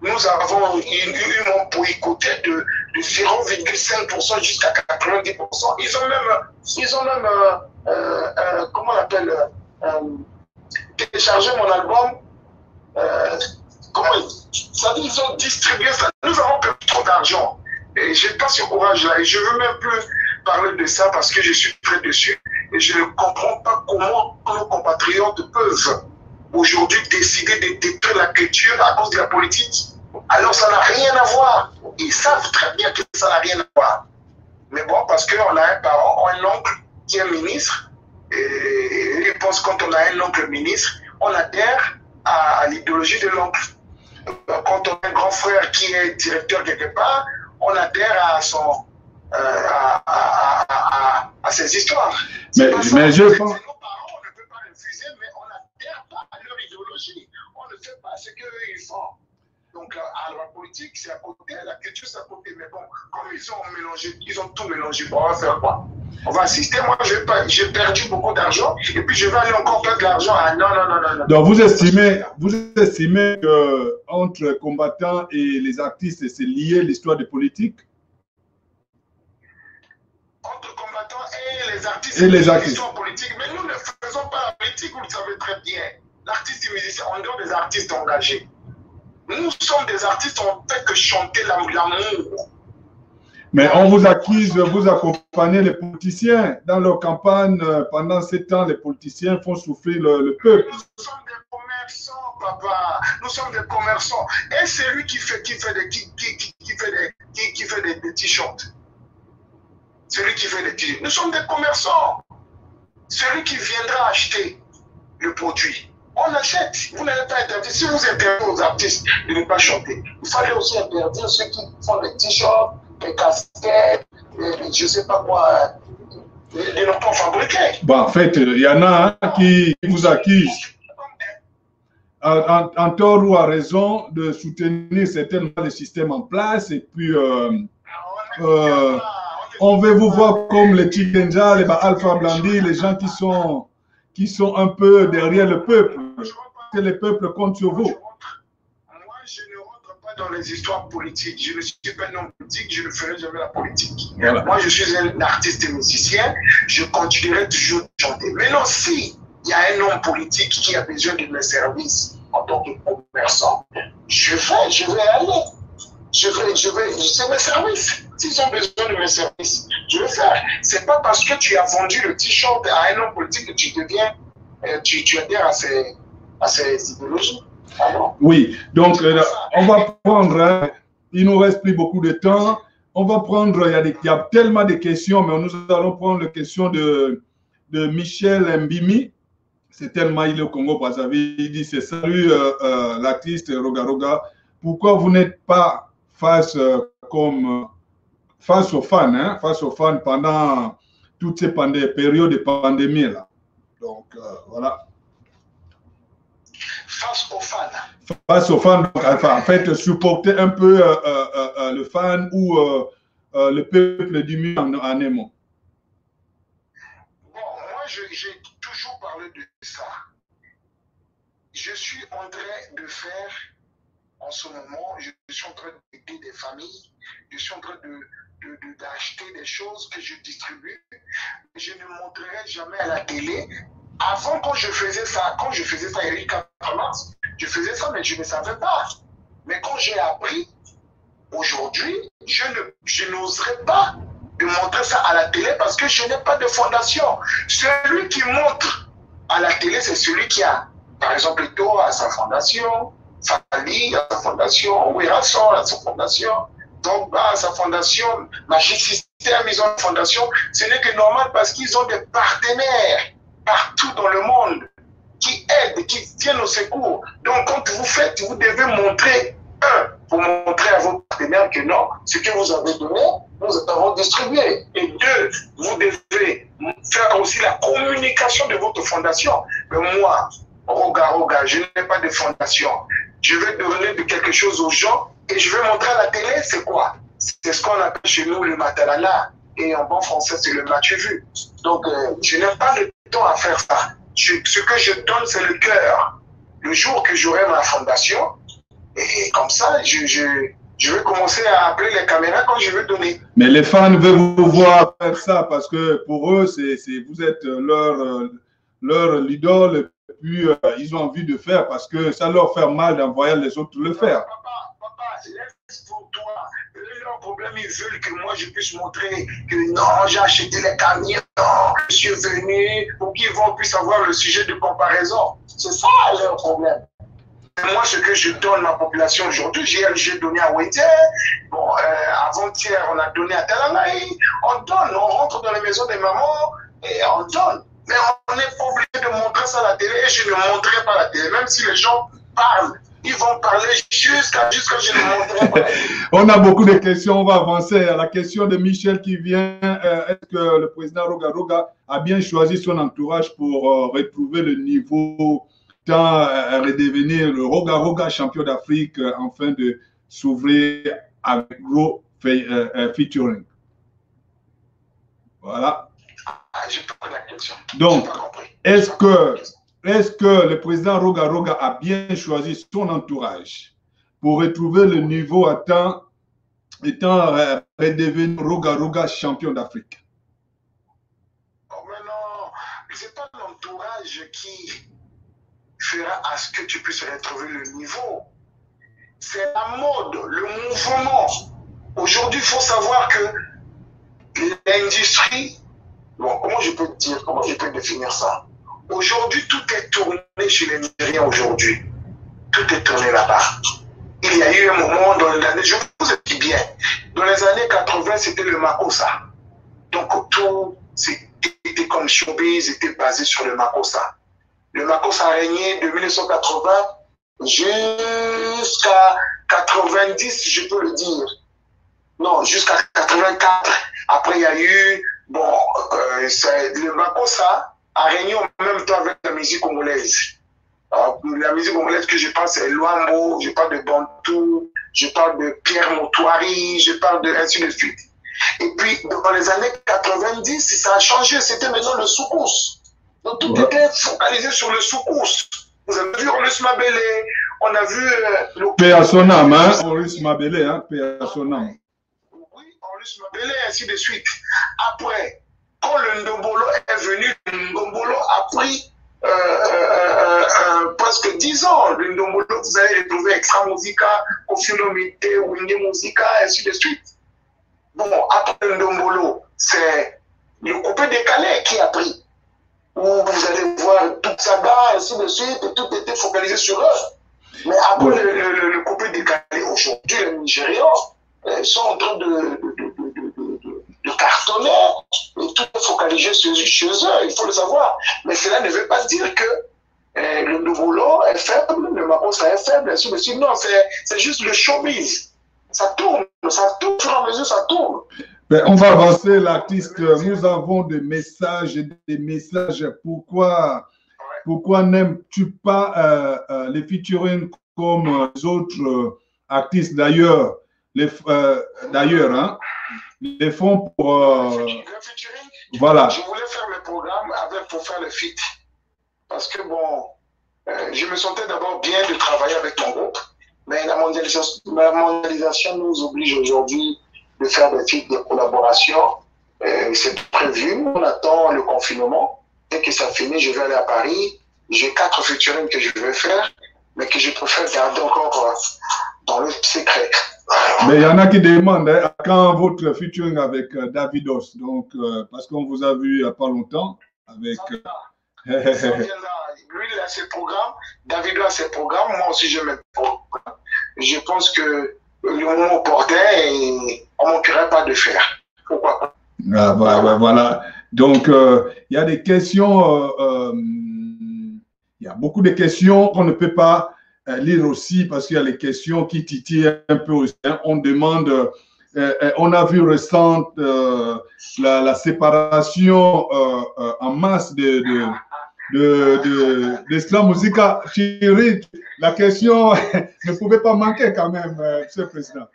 Nous avons eu mon boycotté de 0,5% jusqu'à 90%. Ils ont même comment on appelle, téléchargé mon album comment ça dit, ils ont distribué ça. Nous avons perdu trop d'argent. Et je n'ai pas ce courage-là. Et je ne veux même plus parler de ça parce que je suis très dessus. Et je ne comprends pas comment nos compatriotes peuvent aujourd'hui décider de détruire la culture à cause de la politique. Alors ça n'a rien à voir. Ils savent très bien que ça n'a rien à voir. Mais bon, parce qu'on a un parent, un oncle qui est ministre, et je pense que quand on a un oncle ministre, on adhère à l'idéologie de l'oncle. Quand on a un grand frère qui est directeur quelque part, on adhère à son à ses histoires. Mais je pense. Nos parents, on ne peut pas refuser, mais on n'adhère pas à leur idéologie. On ne fait pas ce qu'eux ils font. Donc, à la politique, c'est à côté, la culture, c'est à côté. Mais bon, comme ils ont mélangé, ils ont tout mélangé, bon, on va faire quoi? On va assister. Moi, j'ai perdu beaucoup d'argent et puis je vais aller encore perdre de l'argent. Ah non, non, non, non, non. Donc, vous estimez que entre combattants et les artistes, c'est lié l'histoire de politique? Entre combattants et les artistes, et les c'est artistes. l'histoire politique. Mais nous ne faisons pas la politique, vous le savez très bien. L'artiste et musicien, en dehors des artistes engagés. Nous sommes des artistes, on ne fait que chanter l'amour. Mais on vous accuse, vous accompagnez les politiciens. Dans leur campagne, pendant 7 ans, les politiciens font souffrir le peuple. Nous sommes des commerçants, papa. Nous sommes des commerçants. Et c'est lui qui fait des t-shirts. Celui qui fait des t-shirts. Nous sommes des commerçants. Celui qui viendra acheter le produit. On achète. Vous n'allez pas interdire. Si vous interdisez aux artistes de ne pas chanter, il fallait aussi interdire ceux qui font des t-shirts, des casquettes, je ne sais pas quoi, de ne pas fabriquer. Bon, en fait, il y en a qui vous accusent, en tort ou à raison, de soutenir certainement les systèmes en place. Et puis, on veut vous voir comme les Chikenja, les Alpha Blandi, les gens qui sont un peu derrière le peuple. Que le peuple compte sur vous. Moi, je ne rentre pas dans les histoires politiques. Je ne suis pas un homme politique, je ne ferai jamais la politique. Voilà. Moi, je suis un artiste et musicien, je continuerai toujours de chanter. Maintenant, si il y a un homme politique qui a besoin de mes services en tant que commerçant, je vais aller. C'est mes services. S'ils ont besoin de mes services, je vais faire. C'est pas parce que tu as vendu le t-shirt à un homme politique que tu deviens, tu adhères à ces idéologies. Alors, oui, donc on va prendre, il nous reste plus beaucoup de temps, on va prendre, il y a tellement de questions, mais nous allons prendre la question de Michel Mbimi. C'est tellement il est au Congo, parce qu'il dit, c'est salut l'artiste Roga Roga, pourquoi vous n'êtes pas face aux fans pendant toutes ces périodes de pandémie là. Donc voilà. Face aux fans. Face aux fans, enfin, en fait, supporter un peu le fan ou le peuple du mieux en un mot. Bon, moi, j'ai toujours parlé de ça. Je suis en train de faire, en ce moment, je suis en train d'aider des familles, je suis en train d'acheter des choses que je distribue. Je ne montrerai jamais à la télé. Avant, quand je faisais ça, il y a eu 4 mars, je faisais ça, mais je ne savais pas. Mais quand j'ai appris, aujourd'hui, je n'oserais pas de montrer ça à la télé parce que je n'ai pas de fondation. Celui qui montre à la télé, c'est celui qui a, par exemple, Eto a sa fondation, Fali a sa fondation, Werason a sa fondation, Dogba a sa fondation, Magic System, ils ont une fondation. Ce n'est que normal parce qu'ils ont des partenaires partout dans le monde qui aident, qui viennent au secours. Donc, quand vous faites, vous devez montrer, pour montrer à vos partenaires que non, ce que vous avez donné, nous avons distribué. Et 2, vous devez faire aussi la communication de votre fondation. Mais moi, Roga, je n'ai pas de fondation. Je vais donner de quelque chose aux gens et je vais montrer à la télé, c'est quoi? C'est ce qu'on appelle chez nous le matalala. Et en bon français, c'est le match vu. Donc, je n'ai pas le temps à faire ça. Ce que je donne, c'est le cœur. Le jour que j'aurai ma fondation, et comme ça, je vais commencer à appeler les caméras quand je veux donner. Mais les fans veulent vous voir faire ça parce que pour eux, vous êtes leur idole, puis ils ont envie de faire parce que ça leur fait mal d'envoyer les autres le faire. Papa, laisse pour toi. Leur problème, ils veulent que moi je puisse montrer que non, j'ai acheté les camions, je suis venu, pour qu'ils puissent avoir le sujet de comparaison. C'est ça leur problème. Moi, ce que je donne à ma population aujourd'hui, j'ai donné à Wendé. Bon, avant-hier, on a donné à Talangaï. On donne, on rentre dans les maisons des mamans et on donne. Mais on n'est pas obligé de montrer ça à la télé et je ne montrerai pas à la télé. Même si les gens parlent, ils vont parler jusqu'à ce que je ne montrerai pas. On a beaucoup de questions, on va avancer. À la question de Michel qui vient, est-ce que le président Roga a bien choisi son entourage pour retrouver le niveau tant redevenir le Roga champion d'Afrique afin de s'ouvrir avec gros featuring. Voilà. J'ai pas compris la question. Donc, est-ce que le président Roga a bien choisi son entourage pour retrouver le niveau étant redevenir Roga champion d'Afrique? Oh, mais non, c'est pas l'entourage qui fera à ce que tu puisses retrouver le niveau. C'est la mode, le mouvement. Aujourd'hui, il faut savoir que l'industrie, bon, comment je peux définir ça? Aujourd'hui, tout est tourné chez les Nigériens aujourd'hui. Tout est tourné là-bas. Il y a eu un moment dans les années, je vous dis bien, dans les années 80, c'était le Makossa. Donc tout était comme showbiz, était basé sur le Makossa. Le Makossa a régné de 1980 jusqu'à 90, je peux le dire. Non, jusqu'à 84. Après, il y a eu, bon, le Makossa a régné en même temps avec la musique congolaise. Alors, la musique congolaise que je parle, c'est Luambo, je parle de Bantou, je parle de Pierre Motoari, je parle de ainsi de suite. Et puis, dans les années 90, ça a changé, c'était maintenant le soukous. Donc, tout était focalisé sur le soukous. Vous avez vu Orlus Mabele, on a vu... Paix à son âme, hein, Orlus Mabele, hein, paix à son âme. Oui, Orlus Mabele, ainsi de suite. Après, quand le Ndombolo est venu, le Ndombolo a pris presque 10 ans. Le Ndombolo, vous allez retrouver Extra Musica, Kofinomite, Wenge Musica, ainsi de suite. Bon, après le Ndombolo, c'est le coupé décalé qui a pris. Où vous allez voir toute saga, ainsi de suite, et tout était focalisé sur eux. Mais après le coupé décalé, aujourd'hui, les Nigérians sont en train de cartonner, et tout est focalisé chez eux, il faut le savoir. Mais cela ne veut pas dire que le nouveau lot est faible, le Makossa est faible, ainsi de suite. Non, c'est juste le showbiz. Ça tourne, au fur et à mesure, ça tourne. Ben, on va avancer l'artiste. Nous avons des messages. Pourquoi n'aimes-tu pas les featuring comme les autres artistes d'ailleurs? Hein, les font pour... Le featuring, voilà. Je voulais faire le programme pour faire le feat. Parce que bon, je me sentais d'abord bien de travailler avec mon groupe. Mais la mondialisation nous oblige aujourd'hui de faire des feats, des collaborations. C'est prévu. On attend le confinement. Dès que ça finit, je vais aller à Paris. J'ai 4 featuring que je vais faire, mais que je préfère garder encore dans le secret. Mais il y en a qui demandent hein, quand votre featuring avec Davidos, donc parce qu'on vous a vu il n'y a pas longtemps avec. Lui, il a ses programmes, Davido a ses programmes, moi aussi je mets programmes. Je pense que le moment opportun, on ne manquerait pas de faire. Pourquoi pas? Ah, voilà. Donc, il y a des questions, il y a beaucoup de questions qu'on ne peut pas lire aussi parce qu'il y a les questions qui titillent un peu aussi. On demande, on a vu récente la séparation en masse de Slam Musica. Chérie, la question ne pouvait pas manquer quand même, Monsieur le Président.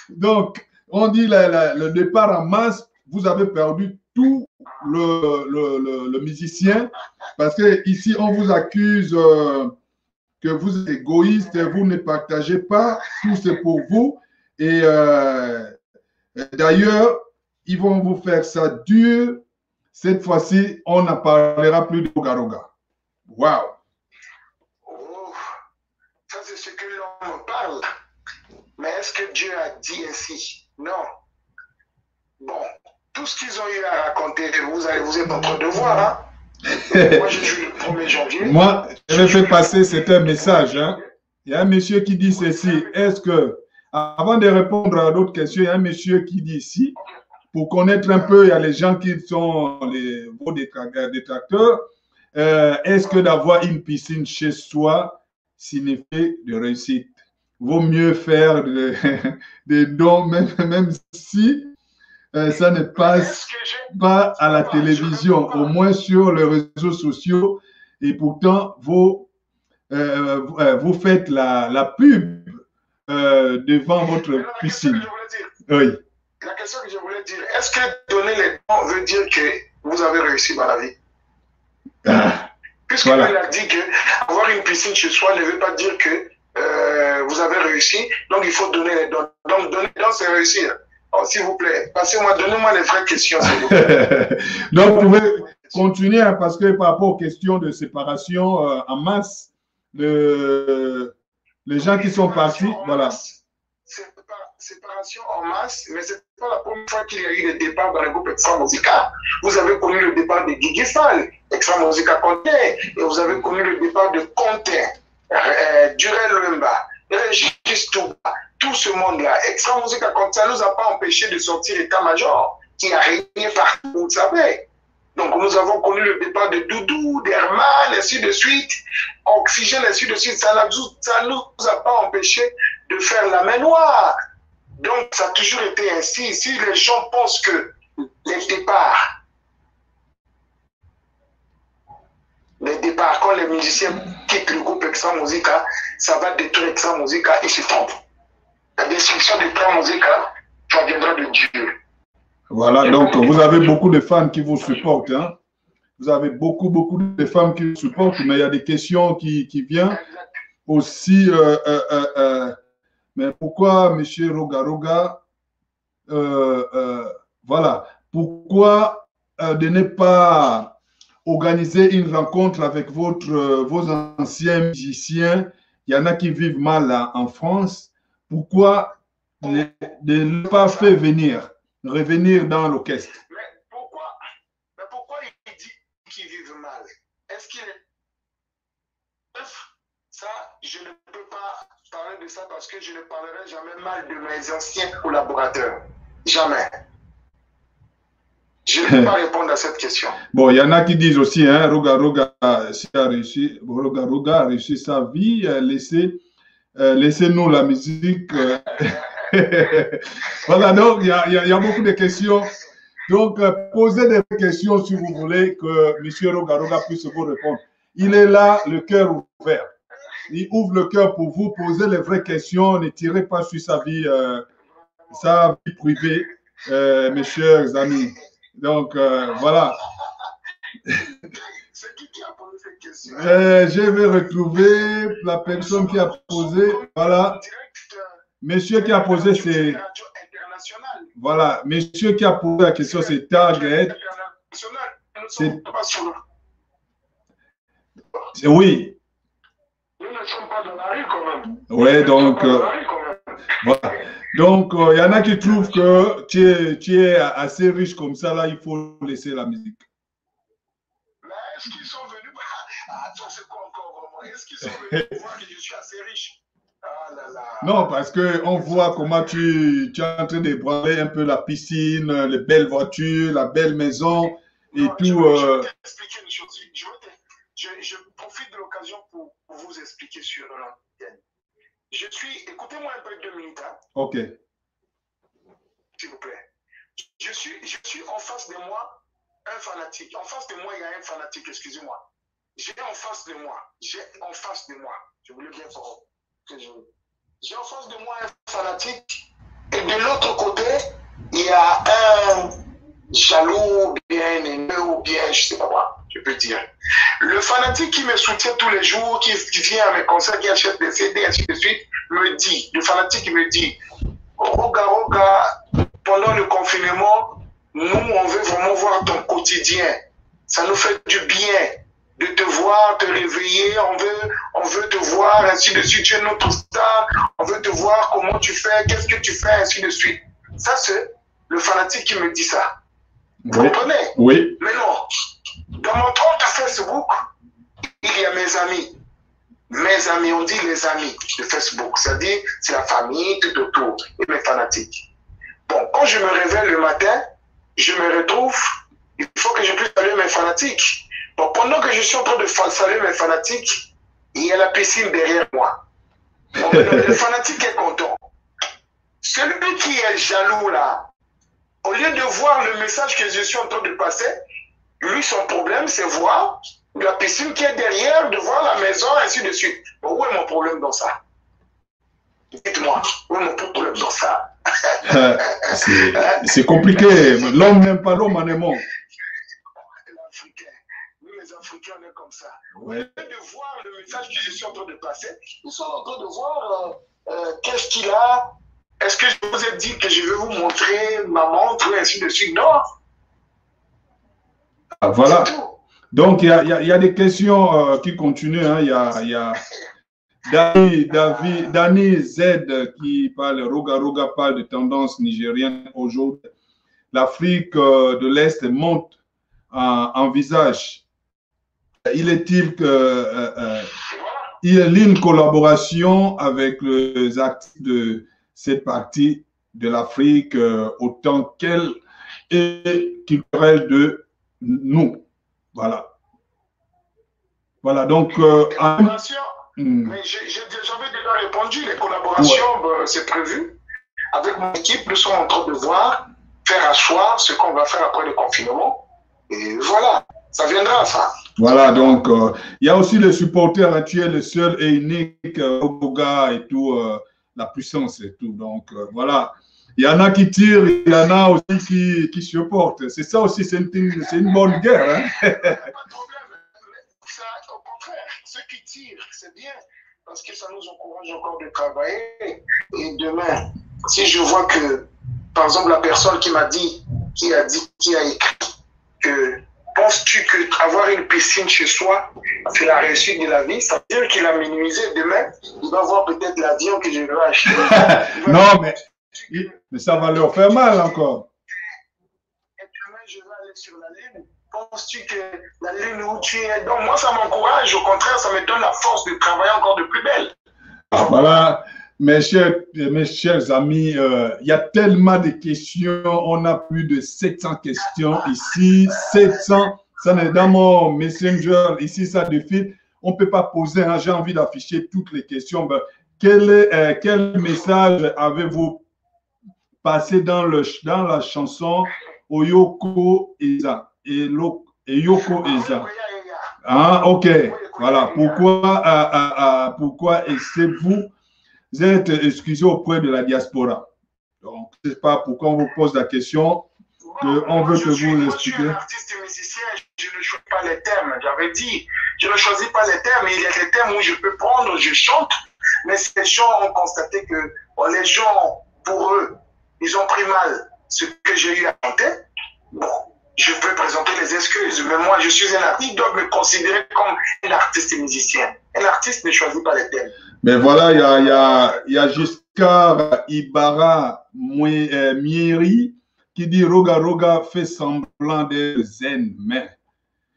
Donc, on dit le départ en masse, vous avez perdu tout le musicien parce que ici on vous accuse que vous êtes égoïste, vous ne partagez pas, tout c'est pour vous. Et d'ailleurs, ils vont vous faire ça dur cette fois-ci, on ne parlera plus de Roga Roga. Waouh! Oh, ça, c'est ce que l'homme parle. Mais est-ce que Dieu a dit ainsi? Non. Bon, tout ce qu'ils ont eu à raconter, vous êtes en train de voir, hein? Moi, je suis le 1er janvier. Moi, je vais faire passer, c'est un message. Hein. Il y a un monsieur qui dit ceci. Est-ce que, avant de répondre à d'autres questions, il y a un monsieur qui dit ici, pour connaître un peu, il y a les gens qui sont vos détracteurs. Est-ce que d'avoir une piscine chez soi signifie de réussite? Vaut mieux faire des dons, même si ça ne passe pas à la télévision, au moins sur les réseaux sociaux. Et pourtant, vous faites la pub devant votre piscine. Oui. La question que je voulais dire, est-ce que donner les dons veut dire que vous avez réussi dans la vie? Puisqu'il a dit que avoir une piscine chez soi ne veut pas dire que vous avez réussi, donc il faut donner les dons. Donc donner les dons, c'est réussir. Oh, s'il vous plaît, donnez-moi les vraies questions, s'il vous plaît. Donc vous pouvez continuer, hein, parce que par rapport aux questions de séparation en masse, les gens qui sont partis, voilà. Séparation en masse, mais ce n'est pas la première fois qu'il y a eu des départs dans le groupe Extra Musica. Vous avez connu le départ de Guigui Fall, Extra Musica Conté, et vous avez connu le départ de Conté, Durel Lemba, Régis Touba, tout ce monde-là. Extra Musica Conté, ça ne nous a pas empêché de sortir état-major qui a régné partout, vous savez. Donc nous avons connu le départ de Doudou, d'Herman, ainsi de suite, Oxygène, ainsi de suite. Ça ne nous a pas empêché de faire la main noire. Donc, ça a toujours été ainsi. Si les gens pensent que les départs, quand les musiciens quittent le groupe Extra Musica, ça va détruire Extra Musica, ils se trompent. La destruction d'Extra Musica, ça viendra de Dieu. Voilà, donc vous avez beaucoup de fans qui vous supportent. Hein? Vous avez beaucoup de femmes qui vous supportent, mais il y a des questions qui viennent aussi. Mais pourquoi, M. Roga Roga, voilà, pourquoi de ne pas organiser une rencontre avec vos anciens musiciens? Il y en a qui vivent mal là, en France. Pourquoi de ne pas faire revenir dans l'orchestre? Mais pourquoi il dit qu'ils vivent mal? Est-ce qu'il est... Ça, je ne peux pas parler de ça parce que je ne parlerai jamais mal de mes anciens collaborateurs. Jamais. Je ne peux pas répondre à cette question. Bon, il y en a qui disent aussi, hein, Roga Roga a réussi sa vie, laissez-nous la musique. Voilà, donc il y a beaucoup de questions. Donc, posez des questions si vous voulez que M. Roga Roga puisse vous répondre. Il est là, le cœur ouvert. Il ouvre le cœur pour vous, poser les vraies questions, ne tirez pas sur sa vie privée, mes chers amis. Donc, voilà. C'est qui a posé cette question? Je vais retrouver la personne qui a posé. Voilà. Monsieur qui a posé, c'est... Voilà. Monsieur qui a posé la question, c'est Target. Oui. Nous ne sommes pas dans la rue quand même. Oui, donc, voilà. Donc, il y en a qui trouvent que tu es assez riche comme ça, là, il faut laisser la musique. Mais est-ce qu'ils sont venus... Attends, c'est quoi encore vraiment? Est-ce qu'ils sont venus voir que je suis assez riche? Ah là là. Non, parce qu'on voit comment tu es en train de branler un peu la piscine, les belles voitures, la belle maison et non, tout. Je vais t'expliquer une chose. Je profite de l'occasion pour vous expliquer sur l'antenne. Écoutez-moi un peu 2 minutes. Hein. Ok. S'il vous plaît. Je suis en face de moi un fanatique. En face de moi, il y a un fanatique, excusez-moi. J'ai en face de moi, je voulais bien fort. J'ai en face de moi un fanatique et de l'autre côté, il y a un jaloux, bien aimé ou bien, je ne sais pas quoi, je peux dire. Le fanatique qui me soutient tous les jours, qui vient à mes concerts, qui achète des CD, ainsi de suite, me dit, le fanatique me dit, Roga Roga, pendant le confinement, Nous, on veut vraiment voir ton quotidien. Ça nous fait du bien de te voir, te réveiller. On veut te voir, ainsi de suite. Tu es notre star. On veut te voir comment tu fais, qu'est-ce que tu fais, ainsi de suite. Ça, c'est le fanatique qui me dit ça. Vous comprenez? Oui. Mais non. Dans mon compte Facebook, il y a mes amis. Mes amis, on dit les amis de Facebook. C'est-à-dire, c'est la famille tout autour. Et mes fanatiques. Bon, quand je me réveille le matin, je me retrouve, il faut que je puisse saluer mes fanatiques. Bon, pendant que je suis en train de saluer mes fanatiques, il y a la piscine derrière moi. Bon, le fanatique est content. Celui qui est jaloux là, au lieu de voir le message que je suis en train de passer, lui, son problème, c'est voir la piscine qui est derrière, de voir la maison, ainsi de suite. Bon, où est mon problème dans ça? Dites-moi, où est mon problème dans ça? C'est compliqué. L'homme n'aime pas l'homme en aimant. Nous, les Africains, on est comme ça. Ouais. Au lieu de voir le message que je suis en train de passer, ils sont en train de voir qu'est-ce qu'il a. Est-ce que je vous ai dit que je vais vous montrer ma montre, et ainsi de suite? Non. Ah, voilà. Donc, il y a des questions qui continuent. Hein. Il y a Dani Z qui parle, Roga parle de tendance nigérienne aujourd'hui. L'Afrique de l'Est monte en visage. Il est-il qu'il y a une collaboration avec les actifs de cette partie de l'Afrique autant qu'elle est culturelle de nous. Voilà. Voilà, donc... Mais j'avais déjà répondu, les collaborations, c'est prévu. Avec mon équipe, nous sommes en train de voir, faire asseoir ce qu'on va faire après le confinement. Et voilà, ça viendra, ça. Voilà, donc, il y a aussi les supporters, tu es le seul et unique, Ogoga et tout, la puissance et tout. Donc, voilà. Il y en a qui tirent, il y en a aussi qui supportent. C'est ça aussi, c'est une bonne guerre. Hein? Pas de problème. Ça, au contraire, ceux qui tirent, c'est bien. Parce que ça nous encourage encore de travailler. Et demain, si je vois que, par exemple, la personne qui m'a dit, qui a écrit que penses-tu que avoir une piscine chez soi, c'est la réussite de la vie? Ça veut dire qu'il a minimisé. Demain, il va voir peut-être l'avion que je vais acheter. Non, mais ça va leur faire mal encore. Et demain, je vais aller sur la Lune. Penses-tu que la Lune où tu es? Donc, moi, ça m'encourage. Au contraire, ça me donne la force de travailler encore de plus belle. Ah, voilà. Mes chers amis, il y a tellement de questions. On a plus de 700 questions ici. 700, ça n'est dans mon Messenger. Ici, ça défile. On ne peut pas poser. Hein, j'ai envie d'afficher toutes les questions. Ben, quel message avez-vous passé dans la chanson Oyoko Eza? Yoko Eza. Ah, ok. Voilà. Pourquoi essaie-vous êtes excusé auprès de la diaspora? Donc, je ne sais pas pourquoi on vous pose la question, qu'on veut que vous l'expliquiez. Je suis un artiste et musicien, je ne choisis pas les thèmes. J'avais dit, je ne choisis pas les thèmes. Il y a des thèmes où je peux prendre, je chante, mais ces gens ont constaté que les gens, pour eux, ils ont pris mal ce que j'ai eu à chanter. Bon, je peux présenter les excuses, mais moi, je suis un artiste, donc me considérer comme un artiste et musicien. Un artiste ne choisit pas les thèmes. Mais voilà, il y a Giscard Ibara Mieri qui dit Roga fait semblant d'être zen, mais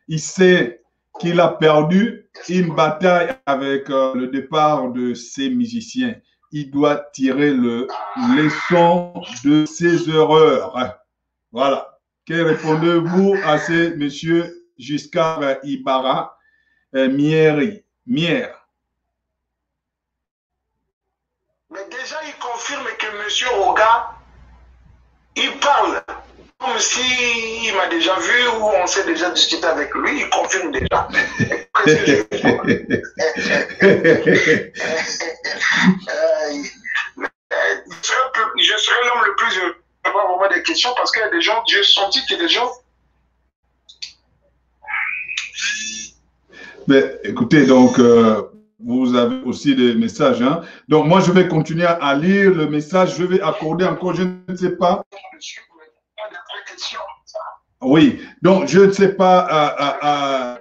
il sait qu'il a perdu une bataille avec le départ de ses musiciens. Il doit tirer le leçon de ses erreurs. Voilà. Que répondez-vous à ce monsieur Giscard Ibara Mieri? Mais déjà, il confirme que M. Roga, il parle comme s'il m'a déjà vu ou on s'est déjà discuté avec lui. Il confirme déjà. Qu'est-ce que je serai l'homme le plus heureux d'avoir vraiment des questions parce qu'il y a des gens, j'ai senti qu'il y a des gens. Mais écoutez, donc, vous avez aussi des messages. Hein? Donc, moi, je vais continuer à lire le message. Je vais accorder encore, je ne sais pas. Oui, donc je ne sais pas.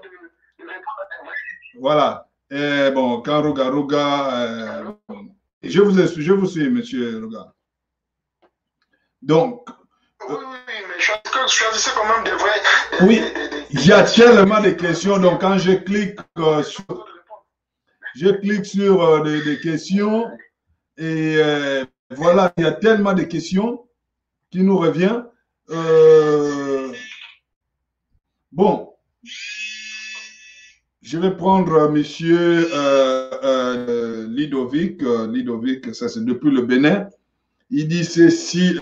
Voilà. Bon, quand Roga, je vous suis, monsieur Roga. Donc. Oui, mais choisissez quand même des vrais. Oui, il y a tellement de questions. Donc, quand je clique sur des questions, et voilà, il y a tellement de questions qui nous reviennent. Bon, je vais prendre monsieur Lidovic. Lidovic, ça c'est depuis le Bénin. Il dit ceci,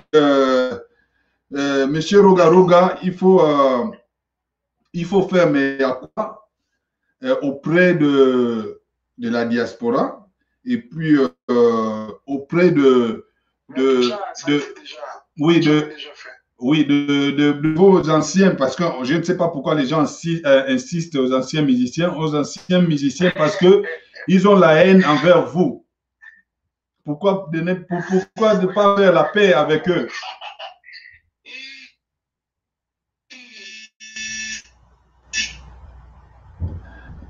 monsieur Roga, il faut faire, mais à quoi auprès de la diaspora et puis auprès de vos anciens, parce que je ne sais pas pourquoi les gens insistent aux anciens musiciens parce que ils ont la haine envers vous. Pourquoi ne pas faire la paix avec eux?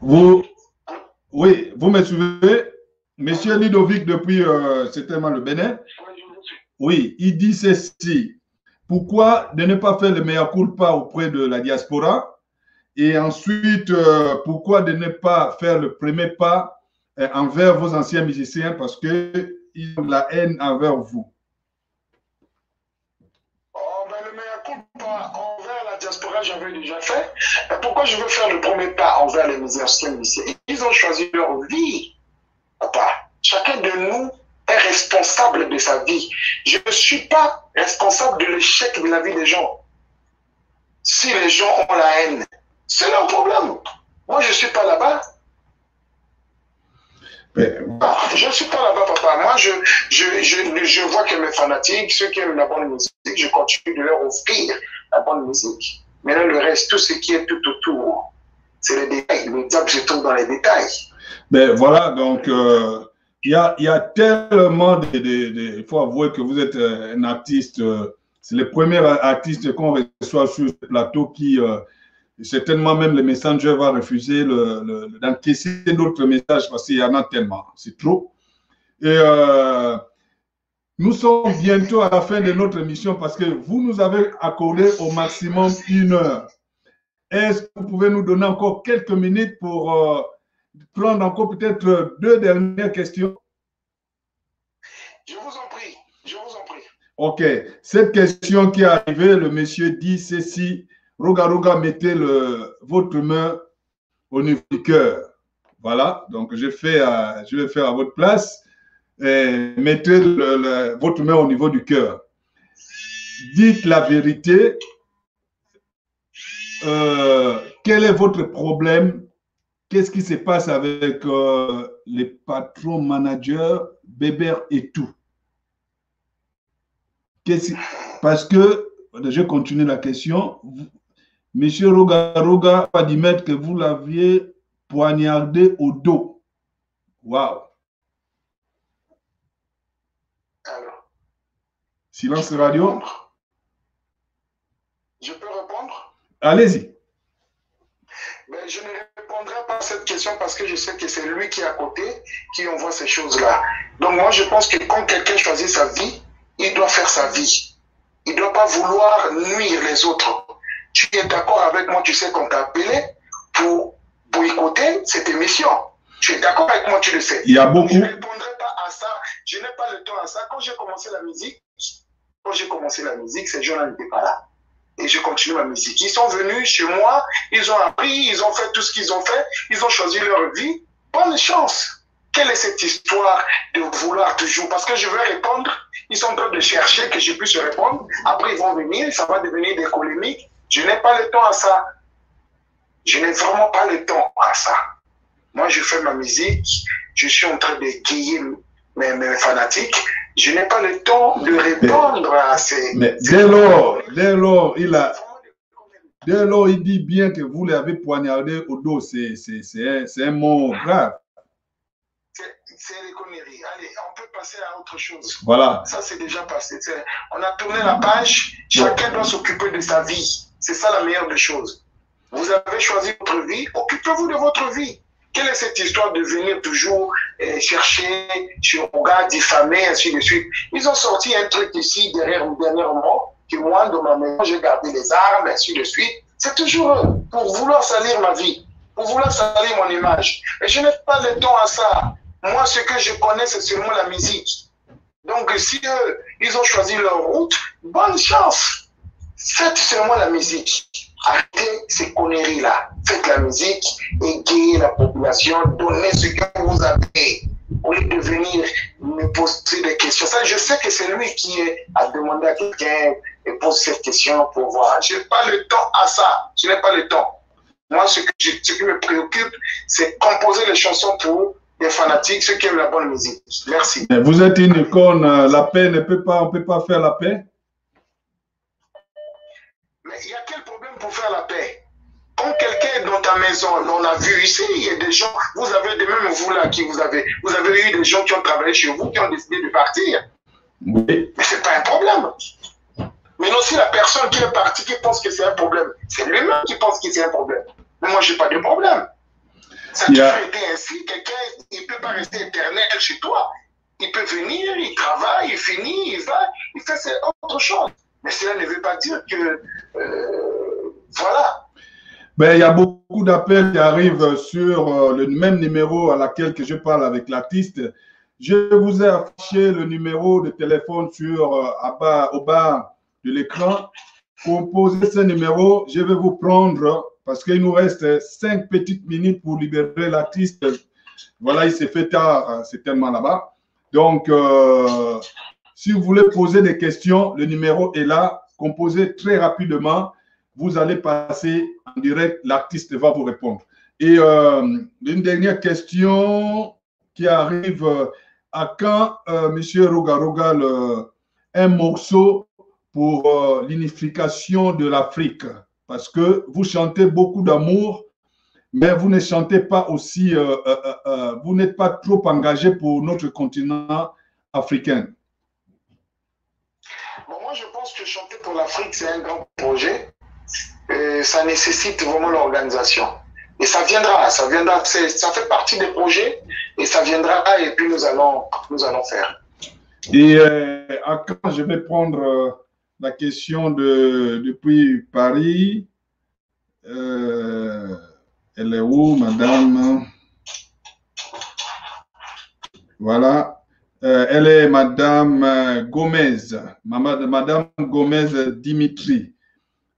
Oui, vous me suivez? Monsieur Lidovic, depuis certainement le Bénin. Oui, il dit ceci. Pourquoi de ne pas faire le mea culpa auprès de la diaspora? Et ensuite, pourquoi de ne pas faire le premier pas envers vos anciens musiciens parce qu'ils ont de la haine envers vous? Le mea culpa envers la diaspora, j'avais déjà fait. Pourquoi je veux faire le premier pas envers les anciens musiciens? Ils ont choisi leur vie. Papa, chacun de nous est responsable de sa vie. Je ne suis pas responsable de l'échec de la vie des gens. Si les gens ont la haine, c'est leur problème. Moi, je ne suis pas là-bas. Je ne suis pas là-bas, papa. Moi, je vois que mes fanatiques, ceux qui aiment la bonne musique, je continue de leur offrir la bonne musique. Mais là, le reste, tout ce qui est tout autour, c'est les détails. Le diable se trouve dans les détails. Ben voilà, donc il y a tellement il faut avouer que vous êtes un artiste, c'est le premier artiste qu'on reçoit sur ce plateau qui, certainement même le messenger va refuser d'encaisser d'autres messages parce qu'il y en a tellement, c'est trop. Et nous sommes bientôt à la fin de notre émission parce que vous nous avez accordé au maximum 1 heure. Est-ce que vous pouvez nous donner encore quelques minutes pour prendre encore peut-être 2 dernières questions? Je vous en prie, je vous en prie. Ok, cette question qui est arrivée, le monsieur dit ceci, Roga, mettez votre main au niveau du cœur. Voilà, donc je vais faire à votre place. Mettez votre main au niveau du cœur. Dites la vérité. Quel est votre problème? Qu'est-ce qui se passe avec les patrons, managers, Bébert et tout? Parce que, je continue la question. Monsieur Roga va admettre que vous l'aviez poignardé au dos. Waouh! Silence radio. Je peux répondre? Allez-y. Ben, je ne répondrai pas à cette question parce que je sais que c'est lui qui est à côté qui envoie ces choses-là. Donc moi, je pense que quand quelqu'un choisit sa vie, il doit faire sa vie. Il ne doit pas vouloir nuire les autres. Tu es d'accord avec moi, tu sais qu'on t'a appelé pour boycotter cette émission. Tu es d'accord avec moi, tu le sais. Il y a beaucoup. Je ne répondrai pas à ça. Je n'ai pas le temps à ça. Quand j'ai commencé la musique, ces gens-là n'étaient pas là. Et je continue ma musique. Ils sont venus chez moi, ils ont appris, ils ont fait tout ce qu'ils ont fait, ils ont choisi leur vie. Bonne chance. Quelle est cette histoire de vouloir toujours? Parce que je veux répondre, ils sont en train de chercher que je puisse répondre. Après, ils vont venir, ça va devenir des polémiques. Je n'ai pas le temps à ça. Je n'ai vraiment pas le temps à ça. Moi, je fais ma musique, je suis en train de guiller mes fanatiques. Je n'ai pas le temps de répondre à ces... Mais dès lors, il dit bien que vous l'avez poignardé au dos. C'est un mot grave. C'est les conneries. Allez, on peut passer à autre chose. Voilà. Ça, c'est déjà passé. On a tourné la page. Chacun doit s'occuper de sa vie. C'est ça la meilleure des choses. Vous avez choisi votre vie, occupez-vous de votre vie. Quelle est cette histoire de venir toujours chercher sur Oga, diffamer, ainsi de suite? Ils ont sorti un truc ici dernièrement, que moi, dans ma maison, j'ai gardé les armes, ainsi de suite. C'est toujours pour vouloir salir ma vie, pour vouloir salir mon image. Et je n'ai pas le temps à ça. Moi, ce que je connais, c'est seulement la musique. Donc, si eux, ils ont choisi leur route, bonne chance. Faites seulement la musique. Arrêtez ces conneries-là. Faites la musique, égayez la population, donnez ce que vous avez. Au lieu de venir me poser des questions. Ça, je sais que c'est lui qui a demandé à quelqu'un et pose cette question pour voir. Je n'ai pas le temps à ça. Je n'ai pas le temps. Moi, ce qui me préoccupe, c'est composer les chansons pour les fanatiques, ceux qui aiment la bonne musique. Merci. Vous êtes une icône. La paix ne peut pas, on ne peut pas faire la paix. Mais il y a quel problème pour faire la paix? Quand quelqu'un est dans ta maison, on a vu ici, il y a des gens, vous avez des mêmes vous là qui vous avez eu des gens qui ont travaillé chez vous, qui ont décidé de partir. Oui. Mais ce n'est pas un problème. Mais non, si la personne qui est partie, qui pense que c'est un problème, c'est lui-même qui pense que c'est un problème. Mais moi, je n'ai pas de problème. Ça a toujours été ainsi. Quelqu'un, il ne peut pas rester éternel chez toi. Il peut venir, il travaille, il finit, il va, il fait autre chose. Mais cela ne veut pas dire que... voilà. Ben, il y a beaucoup d'appels qui arrivent sur le même numéro à laquelle que je parle avec l'artiste. Je vous ai affiché le numéro de téléphone au bas de l'écran. Composez ce numéro, je vais vous prendre parce qu'il nous reste 5 petites minutes pour libérer l'artiste. Voilà, il s'est fait tard, c'est tellement là-bas. Donc, si vous voulez poser des questions, le numéro est là. Composez très rapidement. Vous allez passer en direct, l'artiste va vous répondre. Et une dernière question qui arrive, à quand, Monsieur Rogaroga, un morceau pour l'unification de l'Afrique? Parce que vous chantez beaucoup d'amour, mais vous ne chantez pas aussi, vous n'êtes pas trop engagé pour notre continent africain. Bon, moi, je pense que chanter pour l'Afrique, c'est un grand projet. Ça nécessite vraiment l'organisation. Et ça viendra, ça fait partie des projets et ça viendra et puis nous allons faire. Et à quand je vais prendre la question depuis Paris. Elle est où, madame? Voilà. Elle est madame Gomez. Madame Gomez Dimitri.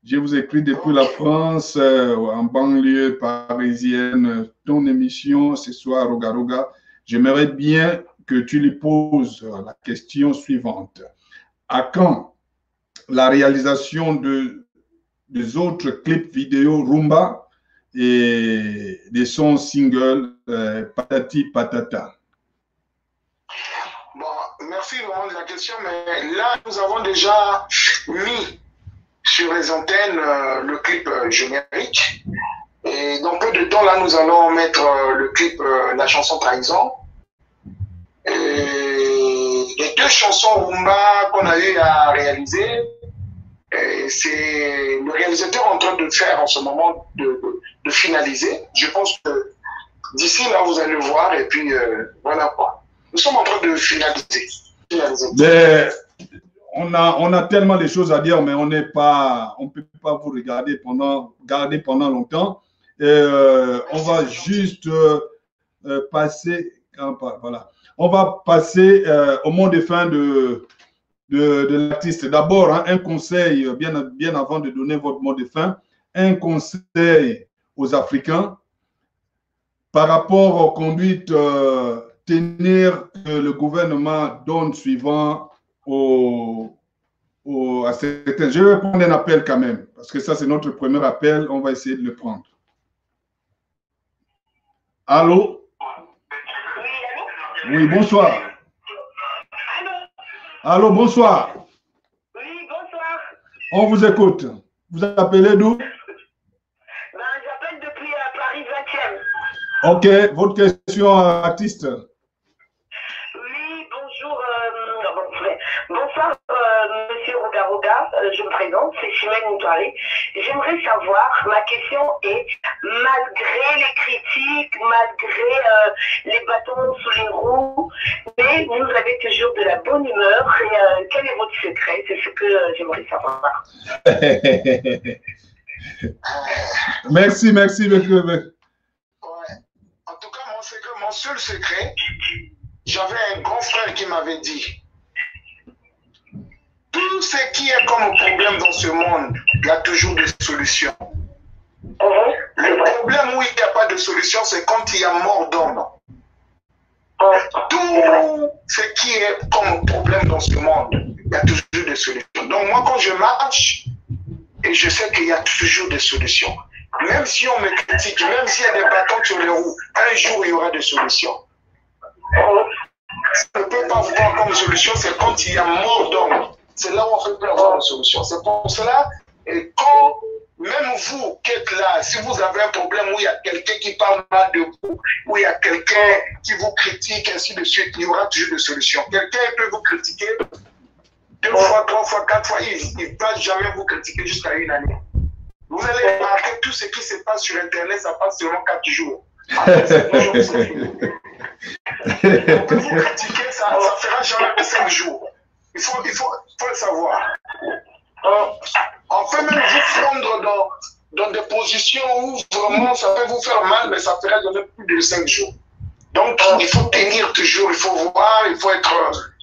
Je vous écris depuis la France, en banlieue parisienne, ton émission ce soir, Rogaroga. J'aimerais bien que tu lui poses la question suivante. À quand la réalisation des autres clips vidéo Rumba et des sons singles Patati Patata? Bon, merci vraiment de la question, mais là, nous avons déjà mis sur les antennes le clip générique. Et dans peu de temps, là, nous allons mettre le clip, la chanson Trahison. Et les 2 chansons Rumba qu'on a eu à réaliser, c'est le réalisateur en train de faire en ce moment, de finaliser. Je pense que d'ici là, vous allez le voir et puis voilà quoi. Nous sommes en train de finaliser. On a tellement de choses à dire, mais on ne peut pas vous regarder pendant longtemps. On va juste passer, voilà. On va passer au mot de fin de l'artiste. D'abord, hein, un conseil, bien avant de donner votre mot de fin, un conseil aux Africains par rapport aux conduites tenir que le gouvernement donne suivant à certains. Je vais prendre un appel quand même, parce que ça, c'est notre premier appel. On va essayer de le prendre. Allô? Oui, bonsoir. Allô, bonsoir. Oui, bonsoir. On vous écoute. Vous appelez d'où? J'appelle depuis Paris 20e. Ok, votre question, artiste. Oui, bonjour. Bonsoir, Monsieur Rogaroga. je me présente, c'est Chimène Moutouari. J'aimerais savoir, ma question est, malgré les critiques, malgré les bâtons sous les roues, mais vous avez toujours de la bonne humeur. Et, quel est votre secret? C'est ce que j'aimerais savoir. Merci, merci. En tout cas, mon seul secret, j'avais un grand frère qui m'avait dit, tout ce qui est comme problème dans ce monde, il y a toujours des solutions. Le problème où il n'y a pas de solution, c'est quand il y a mort d'homme. Tout ce qui est comme problème dans ce monde, il y a toujours des solutions. Donc moi, quand je marche, et je sais qu'il y a toujours des solutions. Même si on me critique, même s'il y a des bâtons sur les roues, un jour, il y aura des solutions. On ne peut pas voir comme solution, c'est quand il y a mort d'homme. C'est là où on peut avoir une solution. C'est pour cela, et quand même vous qui êtes là, si vous avez un problème où il y a quelqu'un qui parle mal de vous, où il y a quelqu'un qui vous critique, ainsi de suite, il y aura toujours des solutions. Quelqu'un peut vous critiquer 2 fois, 3 fois, 4 fois, il ne va jamais vous critiquer jusqu'à une année. Vous allez remarquer tout ce qui se passe sur Internet, ça passe seulement 4 jours. Après, c'est toujours fini. On peut vous critiquer, ça ne fera jamais 5 jours. Il faut le savoir. On peut même vous prendre dans des positions où vraiment ça peut vous faire mal, mais ça fera jamais plus de 5 jours. Donc, il faut tenir toujours, il faut voir, il faut être...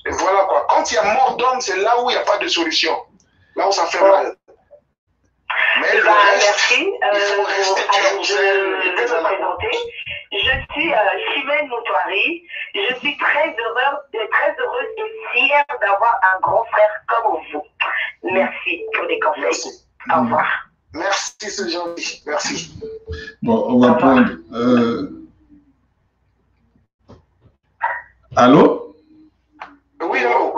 Et voilà quoi. Quand il y a mort d'homme, c'est là où il n'y a pas de solution. Là où ça fait mal. Mais le reste, merci. il faut rester Alors, je vais me présenter. Je suis Chimène Moutouari. Je suis très heureuse et fière d'avoir un grand frère comme vous. Merci pour les conseils. Merci. Au revoir. Merci, c'est gentil. Merci. Bon, on va prendre... Allô? Oui, allô?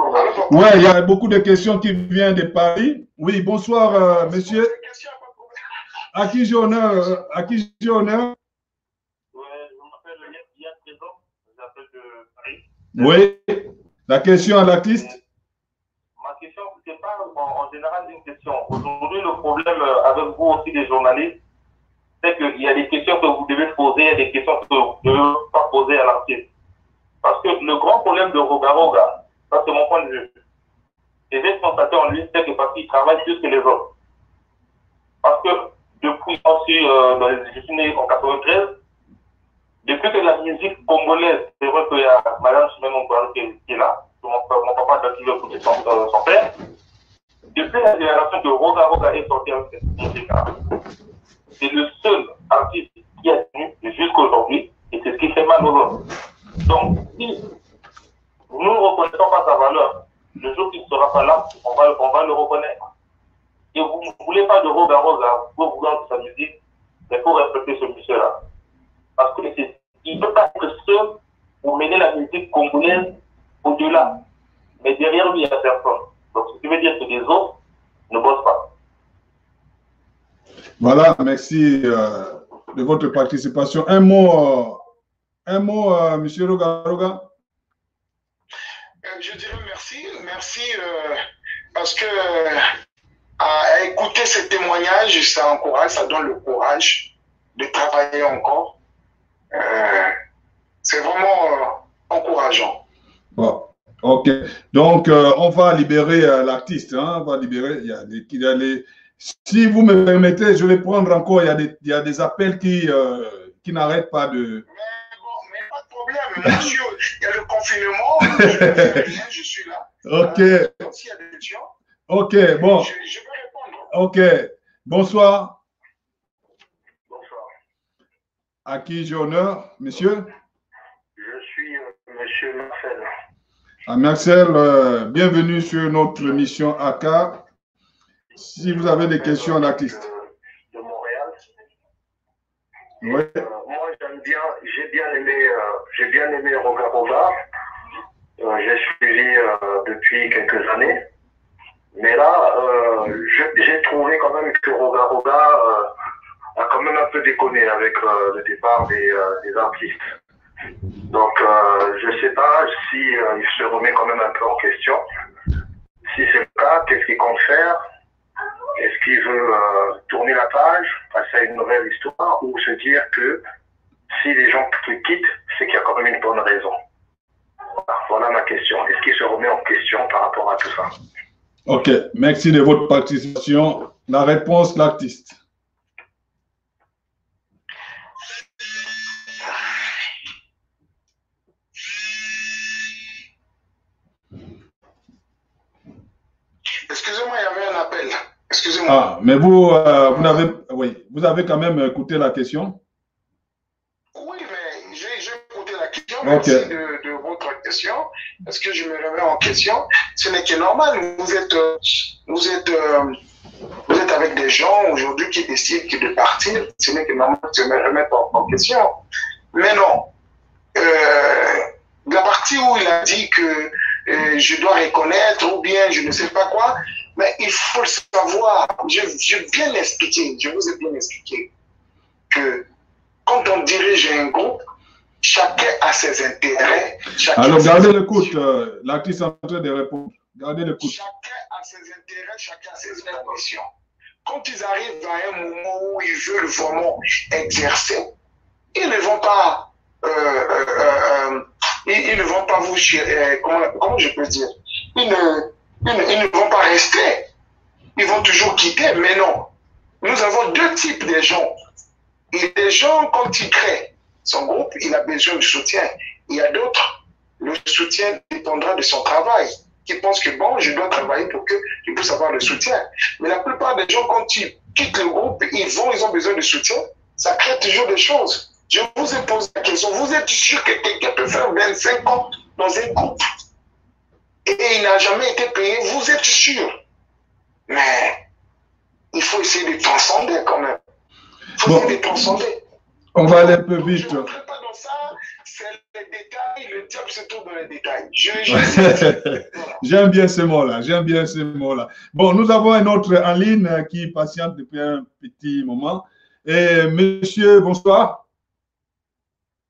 Ouais, il y a beaucoup de questions qui viennent de Paris. Oui, bonsoir, monsieur. À qui j'ai honneur? Oui, la question à l'artiste. Ma question, ce n'est pas en général une question. Aujourd'hui, le problème avec vous aussi, les journalistes, c'est qu'il y a des questions que vous devez poser et des questions que vous ne devez pas poser à l'artiste. Parce que le grand problème de Roga Roga, ça c'est mon point de vue, et j'ai constaté en lui, c'est que parce qu'il travaille plus que les autres. Parce que depuis, je suis né en 93, depuis que la musique congolaise, c'est vrai qu'il y a Madame Chimène Moutouari qui est là, mon papa a activé pour son père. Depuis la génération de Roga Roga est sorti avec cette musique-là, c'est le seul artiste qui a tenu jusqu'à aujourd'hui, et c'est ce qui fait mal aux autres. Donc, si nous ne reconnaissons pas sa valeur, le jour qu'il ne sera pas là, on va le reconnaître. Et vous ne voulez pas de Roga Roga pour vouloir de sa musique, mais pour respecter ce monsieur-là. Parce qu'il ne peut pas être seul pour mener la musique congolaise au-delà. Mais derrière lui, il n'y a personne. Donc, ce qui veut dire que les autres ne bossent pas. Voilà, merci de votre participation. Un mot, monsieur Roga Roga. Je dirais merci parce que à écouter ces témoignages, ça encourage, ça donne le courage de travailler encore. C'est vraiment encourageant. Bon, ok. Donc, on va libérer l'artiste. Hein? On va libérer. Si vous me permettez, je vais prendre encore. Il y a des appels qui n'arrêtent pas de. Mais pas de problème. Monsieur, il y a le confinement. Je ne fais rien, je suis là. Ok. Donc, s'il y a des questions, ok, bon. Je peux répondre. Ok. Bonsoir. Bonsoir. À qui j'ai honneur, monsieur? Je suis monsieur Marcel. Marcel, bienvenue sur notre émission AK. Si vous avez des questions à l'artiste. De Montréal. Oui. Moi, j'ai bien aimé Roga Roga. J'ai suivi depuis quelques années. Mais là, j'ai trouvé quand même que Roga Roga a quand même un peu déconné avec le départ des artistes. Donc, je ne sais pas si il se remet quand même un peu en question. Si c'est le cas, qu'est-ce qu'il compte faire? Est-ce qu'il veut tourner la page, passer à une nouvelle histoire, ou se dire que si les gens quittent, c'est qu'il y a quand même une bonne raison? Voilà ma question. Est-ce qu'il se remet en question par rapport à tout ça? Ok, merci de votre participation. La réponse, l'artiste. Excusez-moi, il y avait un appel. Excusez-moi. Ah, mais vous avez quand même écouté la question? Oui, mais j'ai écouté la question. Ok. Merci de votre question. Est-ce que je me remets en question? Ce n'est que normal. Vous êtes avec des gens aujourd'hui qui décident de partir. Ce n'est que normal de me remettre en question. Mais non. La partie où il a dit que je dois reconnaître ou bien je ne sais pas quoi, mais il faut le savoir. Je viens l'expliquer, je vous ai bien expliqué que quand on dirige un groupe, chacun a ses intérêts. Alors, gardez l'écoute. L'artiste est en train de répondre. Gardez l'écoute. Chacun a ses intérêts, chacun a ses ambitions. Quand ils arrivent à un moment où ils veulent vraiment exercer, ils ne vont pas ils ne vont pas vous comment je peux dire, ils ne vont pas rester, ils vont toujours quitter. Mais non, nous avons deux types de gens. Il y a des gens, quand ils créent son groupe, il a besoin de soutien. Il y a d'autres, le soutien dépendra de son travail, qui pensent que bon, je dois travailler pour qu'il puisse avoir le soutien. Mais la plupart des gens, quand ils quittent le groupe, ils ont besoin de soutien, ça crée toujours des choses. Je vous ai posé la question, vous êtes sûr que quelqu'un peut faire 25 ans dans un groupe et il n'a jamais été payé? Vous êtes sûr? Mais il faut essayer de transcender quand même. Il faut essayer de transcender. On va aller un peu vite. Je ne rentre pas dans ça, c'est les détails, le diable se trouve dans les détails. J'aime bien ce mot-là, j'aime bien ce mot-là. Bon, nous avons un autre en ligne qui patiente depuis un petit moment. Et monsieur, bonsoir.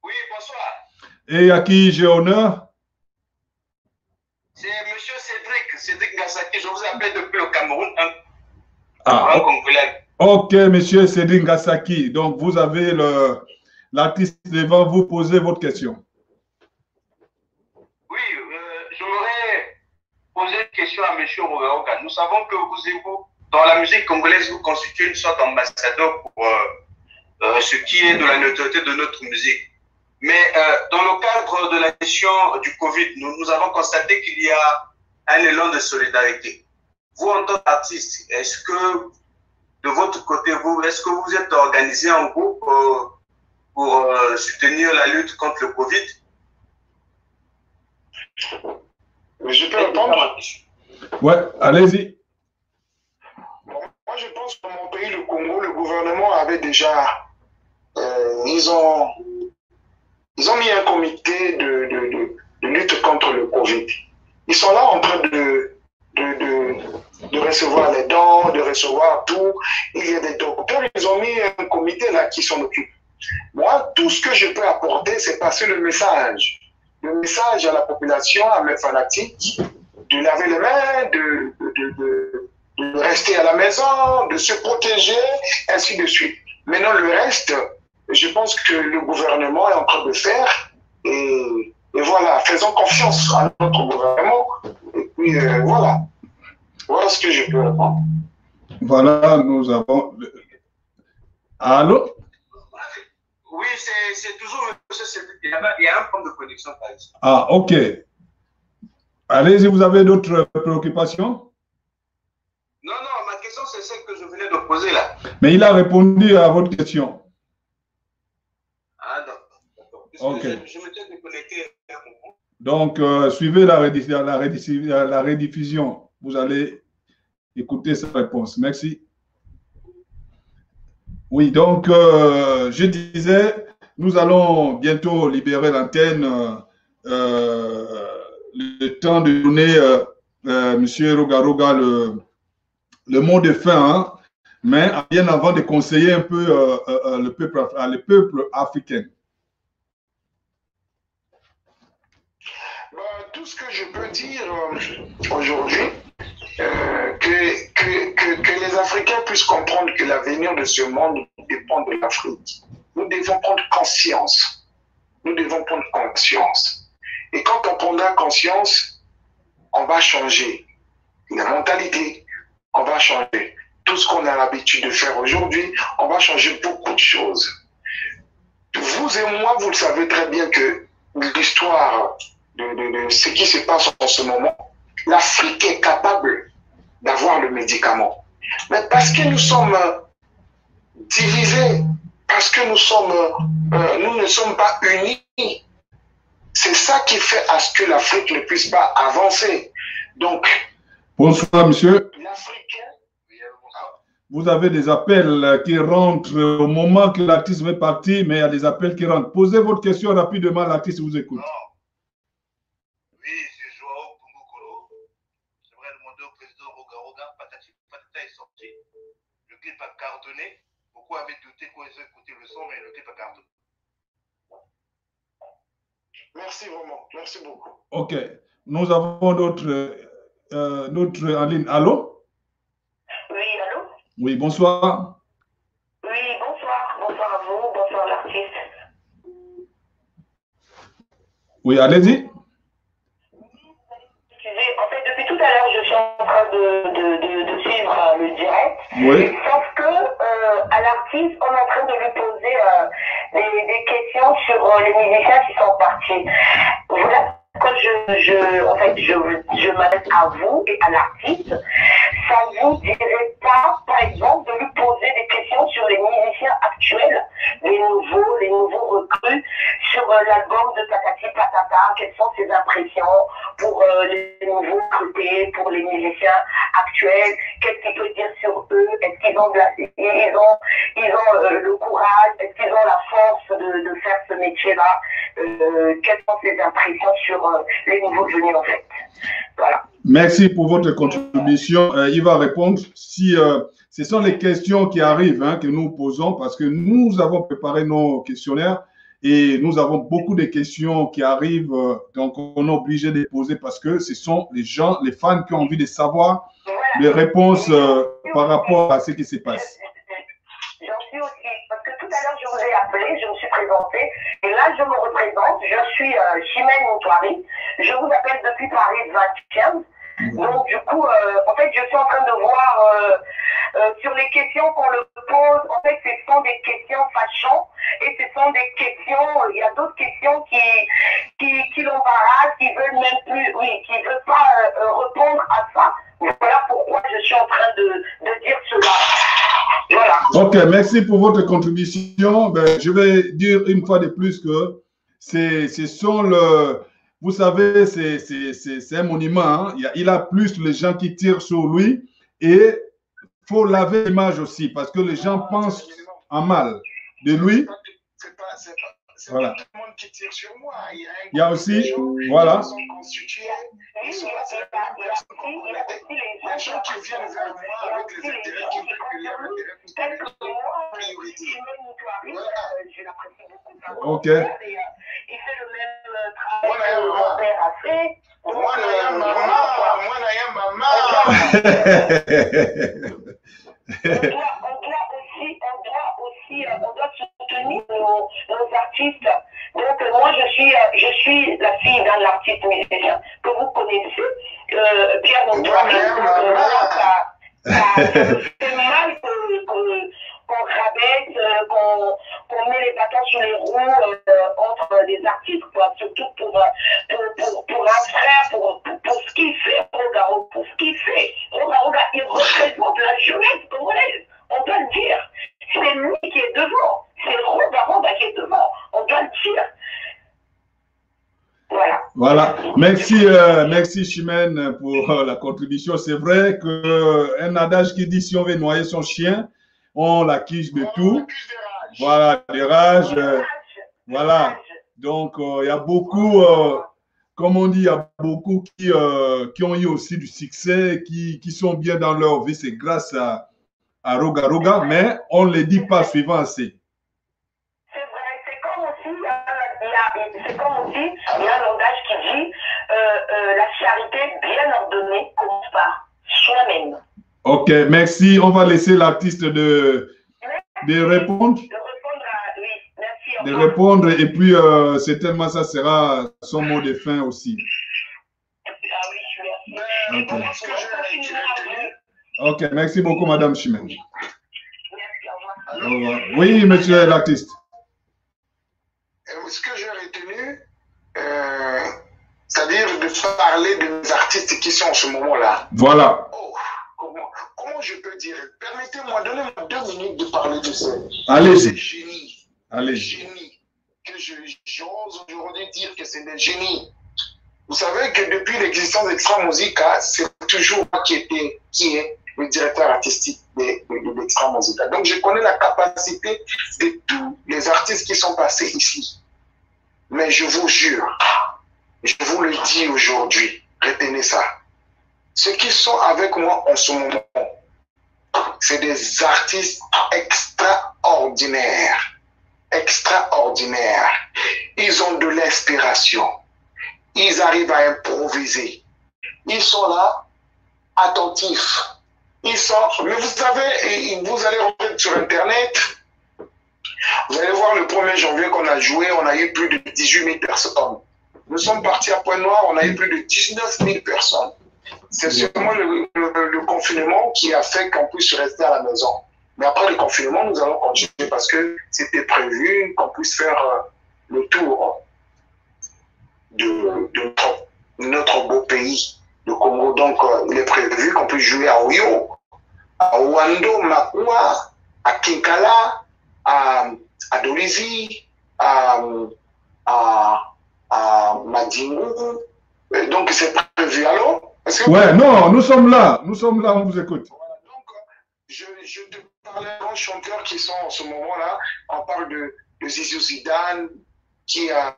Oui, bonsoir. Et à qui j'ai honneur? C'est monsieur Cédric Gassaki. Je vous appelle depuis le Cameroun. Congolais. Ok, monsieur Cédric Gassaki. Donc, vous avez l'artiste devant vous poser votre question. Oui, j'aurais posé une question à monsieur Rogaoga. Nous savons que vous, dans la musique congolaise, vous constituez une sorte d'ambassadeur pour ce qui est de la neutralité de notre musique. Mais dans le cadre de la question du Covid, nous avons constaté qu'il y a un élan de solidarité. Vous, en tant qu'artiste, est-ce que, de votre côté, est-ce que vous êtes organisé en groupe pour soutenir la lutte contre le Covid? Je peux répondre? Ouais, allez-y. Moi, je pense que dans mon pays, le Congo, le gouvernement avait déjà... ils ont mis un comité de lutte contre le Covid. Ils sont là en train de recevoir les dons, de recevoir tout. Il y a des docteurs, ils ont mis un comité là qui s'en occupe. Moi, tout ce que je peux apporter, c'est passer le message. Le message à la population, à mes fanatiques, de laver les mains, de rester à la maison, de se protéger, ainsi de suite. Maintenant, le reste, je pense que le gouvernement est en train de faire. Et voilà, faisons confiance à notre gouvernement. Et puis, voilà. Voilà ce que je peux répondre. Voilà, nous avons... Allô? Oui, c'est toujours... Il y a un problème de connexion, par exemple. Ah, ok. Allez-y, vous avez d'autres préoccupations? Non, ma question, c'est celle que je venais de poser là. Mais il a répondu à votre question. Ah, d'accord. Ok. Je m'étais déconnecté. Donc, suivez la rediffusion. Vous allez écouter sa réponse. Merci. Oui, donc, je disais, nous allons bientôt libérer l'antenne. Le temps de donner M. Rogaroga le mot de fin, hein, mais bien avant de conseiller un peu le peuple africain. Tout ce que je peux dire aujourd'hui, que les Africains puissent comprendre que l'avenir de ce monde dépend de l'Afrique. Nous devons prendre conscience. Nous devons prendre conscience. Et quand on prendra conscience, on va changer la mentalité, on va changer tout ce qu'on a l'habitude de faire aujourd'hui, on va changer beaucoup de choses. Vous et moi, vous le savez très bien que l'histoire de ce qui se passe en ce moment, l'Afrique est capable d'avoir le médicament. Mais parce que nous sommes divisés, parce que nous ne sommes pas unis, c'est ça qui fait à ce que l'Afrique ne puisse pas avancer. Donc, bonsoir, monsieur. Vous avez des appels qui rentrent au moment que l'artiste est parti, mais il y a des appels qui rentrent. Posez votre question rapidement, l'artiste vous écoute. Oui, c'est Joao Kongokoro. J'aimerais demander au président Rogaroga, Patati Patata est sorti. Le clip a cartonné. Beaucoup avaient douté qu'on ait écouté le son, mais le clip a cartonné. Merci vraiment, merci beaucoup. Ok, nous avons d'autres en ligne. Allô? Oui, allô? Oui, bonsoir. Oui, bonsoir. Bonsoir à vous, bonsoir l'artiste. Oui, allez-y. Excusez, en fait, depuis tout à l'heure, je suis en train de suivre le direct. Oui. Sauf que à l'artiste, on est en train de lui poser des questions sur les musiciens qui sont partis. Voilà. Quand je m'adresse à vous et à l'artiste, ça ne vous dirait pas, par exemple, de lui poser des questions sur les musiciens actuels, les nouveaux recrues, sur l'album de Patati Patata, quelles sont ses impressions pour les nouveaux recrutés, pour les musiciens actuels, qu'est-ce qu'il peut dire sur eux, est-ce qu'ils ont, le courage, est-ce qu'ils ont la force de faire ce métier-là, quelles sont ses impressions sur les nouveaux venus en fait. Voilà. Merci pour votre contribution. Il va répondre si ce sont les questions qui arrivent que nous posons parce que nous avons préparé nos questionnaires et nous avons beaucoup de questions qui arrivent. Donc, on est obligé de les poser parce que ce sont les gens, les fans qui ont envie de savoir les réponses par rapport à ce qui se passe. J'en suis aussi, parce que tout à l'heure, je vous ai appelé, je me suis présentée, et là, je me représente, je suis Chimène Moutouari, je vous appelle depuis Paris 20e. Donc, du coup, en fait, je suis en train de voir sur les questions qu'on le pose, en fait, ce sont des questions fâchantes, et ce sont des questions, il y a d'autres questions qui l'embarrassent, qui veulent même plus, oui, qui ne veulent pas répondre à ça. Voilà pourquoi je suis en train de dire cela. Voilà. Ok, merci pour votre contribution. Ben, je vais dire une fois de plus que vous savez, c'est un monument. Hein. Il a plus les gens qui tirent sur lui et il faut laver l'image aussi parce que les gens pensent en mal de lui. Voilà. Tout le monde qui tire sur moi. Il y a aussi, voilà. Ils sont les gens qui viennent vers moi avec les intérêts qui veulent que l'intérêt priorité. Je l'apprécie beaucoup. Ok. Il fait le même travail que mon père a fait. On doit soutenir nos artistes. Donc moi je suis la fille d'un artiste musicien que vous connaissez, Pierre Montouari. Ça fait mal qu'on rabaisse, qu'on met les bâtons sur les roues entre des artistes, quoi. Surtout pour un frère, pour ce qu'il fait, Rogaroga, pour ce qu'il fait. Rogaroga, il représente la jeunesse congolaise, on doit le dire. C'est lui qui est devant, c'est Rogaroga qui est devant, on doit le dire. Voilà. Voilà. Merci Chimène pour la contribution. C'est vrai qu'un adage qui dit si on veut noyer son chien, on l'accuse de tout. Voilà, des rages. Voilà. Donc, il y a beaucoup, comme on dit, il y a beaucoup qui ont eu aussi du succès, qui sont bien dans leur vie. C'est grâce à Rogaroga, mais on ne le dit pas suivant assez. C'est comme aussi, il y a un langage qui dit la charité bien ordonnée commence par Soi-même. Ok, merci. On va laisser l'artiste de répondre. De répondre et puis certainement ça sera son mot de fin aussi. Ok, okay, merci beaucoup Madame Chimène. Oui, monsieur l'artiste. Ce que j'ai retenu, c'est-à-dire de parler des artistes qui sont en ce moment-là. Voilà. Oh, comment je peux dire? Permettez-moi, donnez-moi 2 minutes de parler de ce génie. Allez. Génie. Que j'ose aujourd'hui dire que c'est des génies. Vous savez que depuis l'existence d'Extra Musica, c'est toujours moi qui est le directeur artistique d'Extra Musica. Donc je connais la capacité de tous les artistes qui sont passés ici. Mais je vous jure, je vous le dis aujourd'hui, retenez ça. Ceux qui sont avec moi en ce moment, c'est des artistes extraordinaires. Extraordinaires. Ils ont de l'inspiration. Ils arrivent à improviser. Ils sont là, attentifs. Ils sont... Mais vous savez, vous allez rentrer sur Internet, vous allez voir le 1er janvier qu'on a joué, on a eu plus de 18 000 personnes. Nous sommes partis à Pointe-Noire, on a eu plus de 19 000 personnes. C'est sûrement le confinement qui a fait qu'on puisse rester à la maison. Mais après le confinement, nous allons continuer parce que c'était prévu qu'on puisse faire le tour de notre beau pays, le Congo. Donc, il est prévu qu'on puisse jouer à Oyo, à Ouando, Makua, à Kinkala, à Dolizi, à Madingu. Donc, c'est prévu. Alors, ouais, non, nous sommes là, on vous écoute. Voilà, donc, je te parle des grands chanteurs qui sont en ce moment-là. On parle de Zizou Zidane, qui a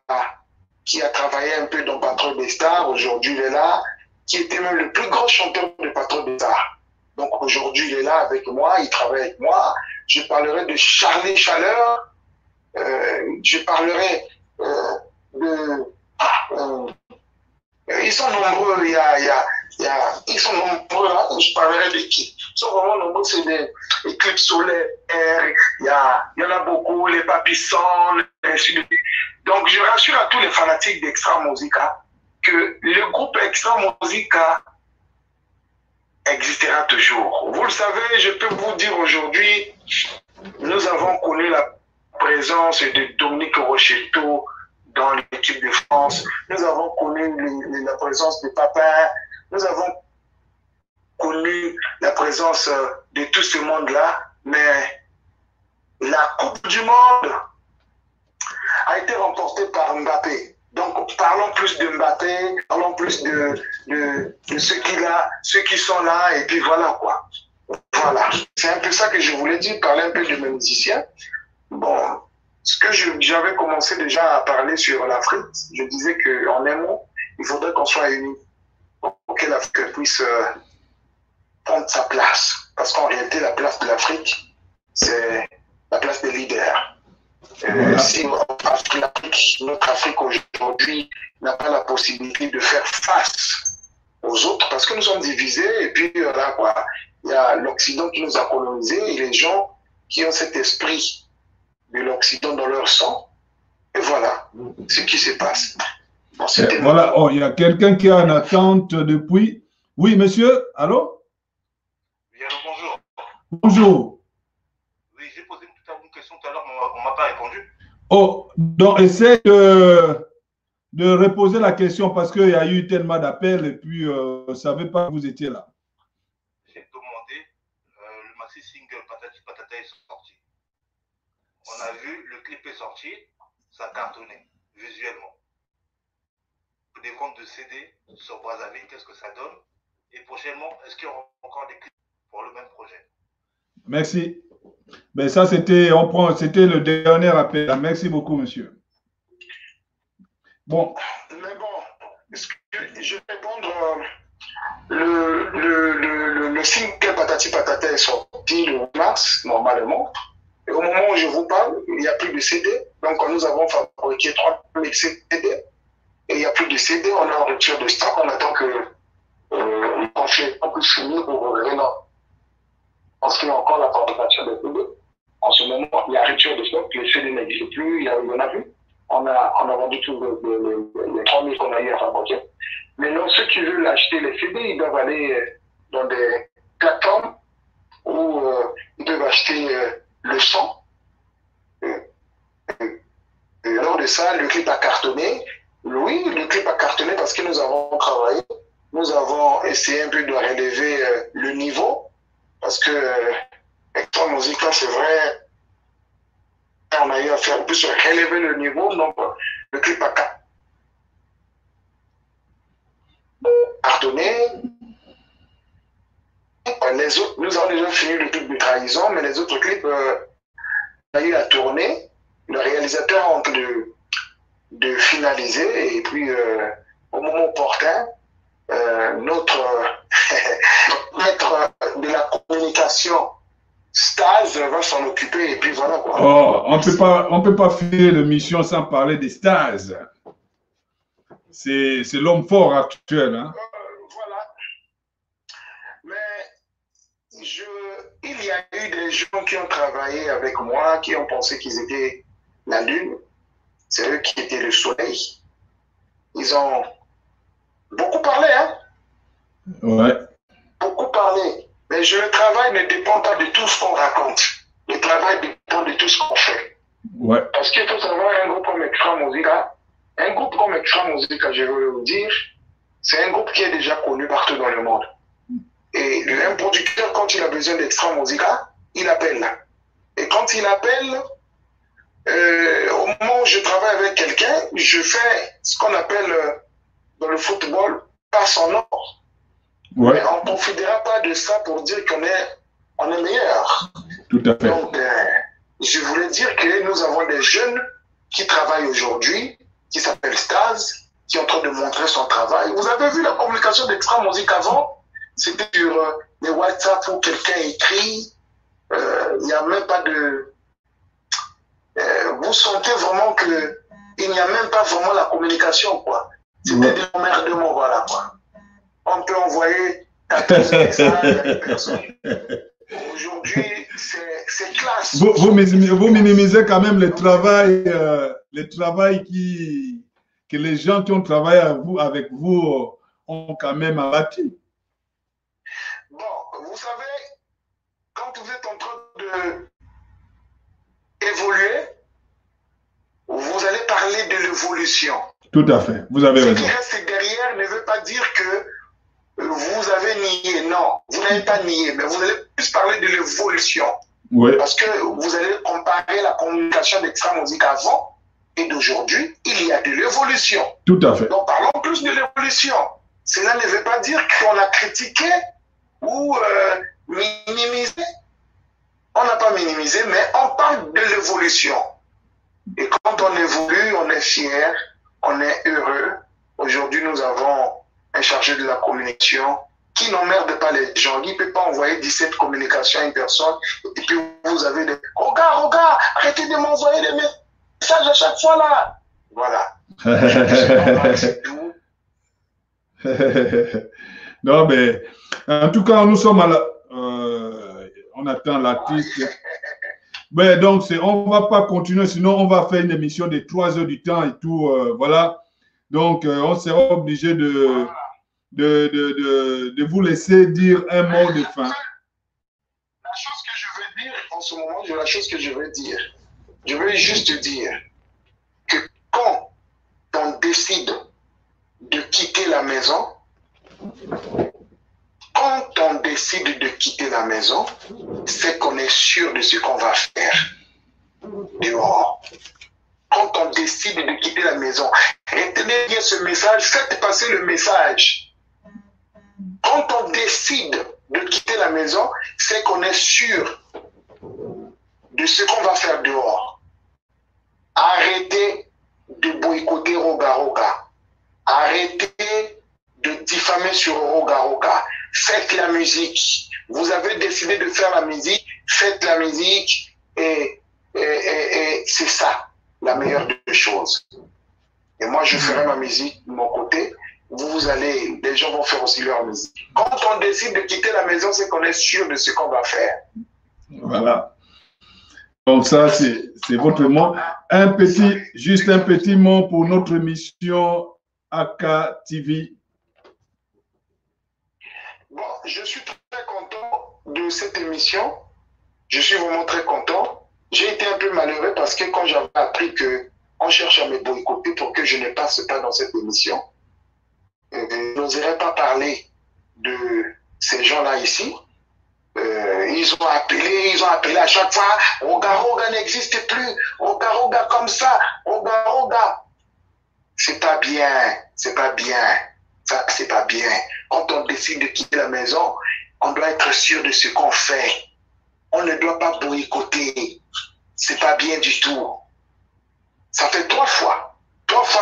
travaillé un peu dans Patron des Stars, aujourd'hui il est là, qui était même le plus grand chanteur de Patron des Stars. Donc aujourd'hui il est là avec moi, il travaille avec moi. Je parlerai de Charlie Chaleur, je parlerai ils sont nombreux, ils sont nombreux, là. Je parlerai de qui? Ils sont vraiment nombreux, c'est des éclipses solaires, il y en a beaucoup, les papissons, ainsi de suite. Donc je rassure à tous les fanatiques d'Extra Musica que le groupe Extra Musica existera toujours. Vous le savez, je peux vous dire aujourd'hui, nous avons connu la présence de Dominique Rochetto dans l'équipe de France. Nous avons connu la présence de Papin. Nous avons connu la présence de tout ce monde-là. Mais la Coupe du Monde a été remportée par Mbappé. Donc parlons plus de Mbappé, parlons plus de ceux qui sont là, et puis voilà quoi. Voilà, c'est un peu ça que je voulais dire, parler un peu de mes musiciens. Bon, ce que j'avais commencé déjà à parler sur l'Afrique, je disais qu'en un mot, il faudrait qu'on soit unis pour que l'Afrique puisse prendre sa place. Parce qu'en réalité, la place de l'Afrique, c'est la place des leaders. Si notre Afrique aujourd'hui n'a pas la possibilité de faire face aux autres, parce que nous sommes divisés, et puis là, quoi, il y a l'Occident qui nous a colonisés, et les gens qui ont cet esprit de l'Occident dans leur sang, et voilà ce qui se passe. Bon, voilà, oh, il y a quelqu'un qui est en attente depuis. Oui, monsieur, allô? Oui, allô, bonjour. Bonjour. Oui, j'ai posé une question tout à l'heure, mais on ne m'a pas répondu. Oh, donc essaie de reposer la question parce qu'il y a eu tellement d'appels et puis je ne savais pas que vous étiez là. J'ai demandé, le maxi single Patati Patata est sorti. On a vu, le clip est sorti, ça a cartonné visuellement. Des ventes de CD sur Brazzaville, qu'est-ce que ça donne? Et prochainement, est-ce qu'il y aura encore des clips pour le même projet? Merci. Mais ça, c'était le dernier appel. Merci beaucoup, monsieur. Bon. Mais bon, je vais répondre. Le single Patati Patata est sorti le 8 mars, normalement. Et au moment où je vous parle, il n'y a plus de CD. Donc, nous avons fabriqué 3000 CD. Et il n'y a plus de CD. On est en rupture de stock. On attend que trancher, on peut finir pour revenir. Non. Parce qu'il y a encore la fabrication des CD. En ce moment, il y a rupture de stock, les CD n'existent plus, il y en a plus. On a vendu tous les 3000 qu'on a eu à fabriquer. Maintenant, ceux qui veulent acheter les CD, ils doivent aller dans des plateformes où ils peuvent acheter le son. Et lors de ça, le clip a cartonné. Oui, le clip a cartonné parce que nous avons travaillé. Nous avons essayé un peu de relever le niveau. Parce que Extra Musica, c'est vrai, on a eu à faire plus relever le niveau. Donc, le clip a cartonné. Les autres, nous avons déjà fini le clip de trahison, mais les autres clips, on a eu à tourner. Le réalisateur est en train de finaliser. Et puis, au moment opportun, notre maître de la communication, Staz, va s'en occuper. Et puis voilà quoi. Oh, on peut pas finir l'émission sans parler des Staz. C'est l'homme fort actuel. Hein? Voilà. Mais il y a eu des gens qui ont travaillé avec moi, qui ont pensé qu'ils étaient la lune. C'est eux qui étaient le soleil. Ils ont beaucoup parlé, hein? Ouais. Beaucoup parlé. Mais le travail ne dépend pas de tout ce qu'on raconte. Le travail dépend de tout ce qu'on fait. Ouais. Parce qu'il faut savoir, un groupe comme Extra Musica, je veux vous dire, c'est un groupe qui est déjà connu partout dans le monde. Et un producteur, quand il a besoin d'Extra Musica, il appelle. Et quand il appelle, au moment où je travaille avec quelqu'un, je fais ce qu'on appelle dans le football passe en or. Ouais. Mais on ne profitera pas de ça pour dire qu'on est meilleur. Tout à fait. Donc, je voulais dire que nous avons des jeunes qui travaillent aujourd'hui, qui s'appellent Staz, qui est en train de montrer son travail. Vous avez vu la communication d'Extra Musique avant? C'était sur les WhatsApp où quelqu'un écrit. Il n'y a même pas de... vous sentez vraiment qu'il n'y a même pas vraiment la communication, quoi. C'était des emmerdements, voilà, quoi. On peut envoyer 14 messages à une personne. Aujourd'hui, c'est classe. Vous minimisez quand même le travail que les gens qui ont travaillé avec vous ont quand même abattu. Bon, vous savez, quand vous êtes en train d'évoluer, vous allez parler de l'évolution. Tout à fait, vous avez raison. Ce qui reste derrière ne veut pas dire que vous avez nié. Non, vous n'avez pas nié, mais vous allez plus parler de l'évolution. Oui. Parce que vous allez comparer la communication d'Extra Musique avant et d'aujourd'hui, il y a de l'évolution. Tout à fait. Donc parlons plus de l'évolution. Cela ne veut pas dire qu'on a critiqué ou minimisé. On n'a pas minimisé, mais on parle de l'évolution. Et quand on évolue, on est fier, on est heureux. Aujourd'hui, nous avons un chargé de la communication qui n'emmerde pas les gens. Il ne peut pas envoyer 17 communications à une personne et puis vous avez des... Regarde, arrêtez de m'envoyer des messages à chaque fois là. Voilà. Non, mais en tout cas, nous sommes à la... on attend l'artiste. Mais donc, on ne va pas continuer, sinon on va faire une émission de 3 heures du temps et tout. Voilà. Donc, on sera obligé de vous laisser dire un mot de fin. La chose que je veux dire en ce moment, la chose que je veux dire, je veux juste dire que quand on décide de quitter la maison, c'est qu'on est sûr de ce qu'on va faire dehors. Quand on décide de quitter la maison, retenez bien ce message, faites passer le message. Quand on décide de quitter la maison, c'est qu'on est sûr de ce qu'on va faire dehors. Arrêtez de boycotter Roga Roga. Arrêtez de diffamer sur Roga Roga. Faites la musique. Vous avez décidé de faire la musique, faites la musique et c'est ça la meilleure des choses. Et moi, je ferai ma musique de mon côté les gens vont faire aussi leur musique. Quand on décide de quitter la maison, c'est qu'on est sûr de ce qu'on va faire. Voilà. Donc ça, c'est votre mot. Juste un petit mot pour notre émission AK TV. Bon, je suis très content de cette émission. Je suis vraiment très content. J'ai été un peu malheureux parce que quand j'avais appris qu'on cherche à me boycotter pour que je ne passe pas dans cette émission, je n'oserais pas parler de ces gens-là ici. Ils ont appelé à chaque fois, Roga Roga n'existe plus, Roga Roga comme ça, Roga Roga. C'est pas bien, c'est pas bien, ça c'est pas bien. Quand on décide de quitter la maison, on doit être sûr de ce qu'on fait. On ne doit pas boycotter, c'est pas bien du tout. Ça fait 3 fois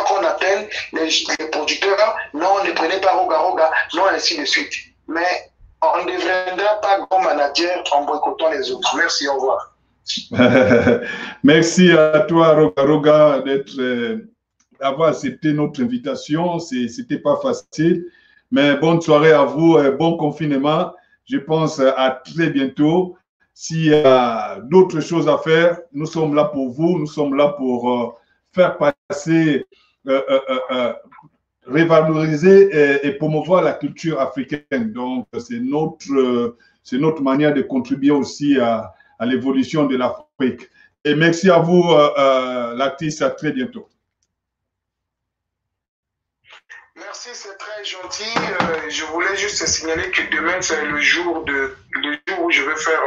qu'on appelle les producteurs, non, ne prenez pas Roga Roga, non, ainsi de suite. Mais on ne deviendra pas grand manager en boycottant les autres. Merci, au revoir. Merci à toi, Roga Roga, d'avoir accepté notre invitation. C'était pas facile, mais bonne soirée à vous, bon confinement. Je pense à très bientôt. S'il y a d'autres choses à faire, nous sommes là pour vous, nous sommes là pour faire passer, revaloriser et promouvoir la culture africaine. Donc, c'est notre manière de contribuer aussi à l'évolution de l'Afrique. Et merci à vous, l'artiste, à très bientôt. Merci, c'est très gentil. Je voulais juste signaler que demain, c'est le jour où je vais faire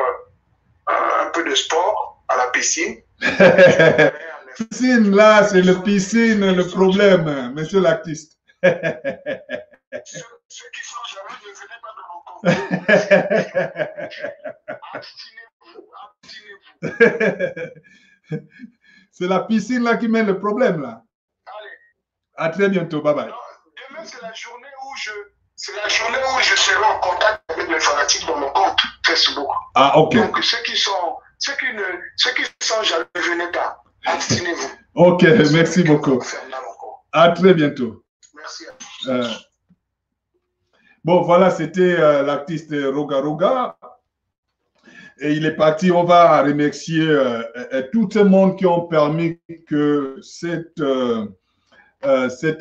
un peu de sport à la piscine. Piscine, là, c'est le piscine, le problème, monsieur l'artiste. Ceux qui sont jaloux, ne venez pas dans mon compte. Abstinez-vous. C'est la piscine là qui met le problème là. Allez. À très bientôt, bye bye. Non, demain, c'est la journée où je serai en contact avec les fanatiques dans mon compte Facebook. Ah, ok. Donc, ceux qui sont jaloux, ne venez pas. Abstinez-vous. Ok, merci beaucoup. À très bientôt. Merci à tous. Bon, voilà, c'était l'artiste Roga Roga. Et il est parti. On va remercier tout le monde qui ont permis que cette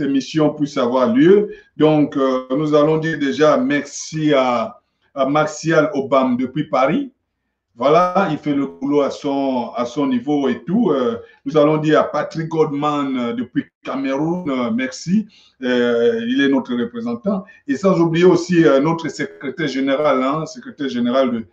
émission puisse avoir lieu. Donc, nous allons dire déjà merci à Martial Obam depuis Paris. Voilà, il fait le boulot à son niveau et tout. Nous allons dire à Patrick Godman depuis Cameroun, merci. Il est notre représentant. Et sans oublier aussi notre secrétaire général, secrétaire général de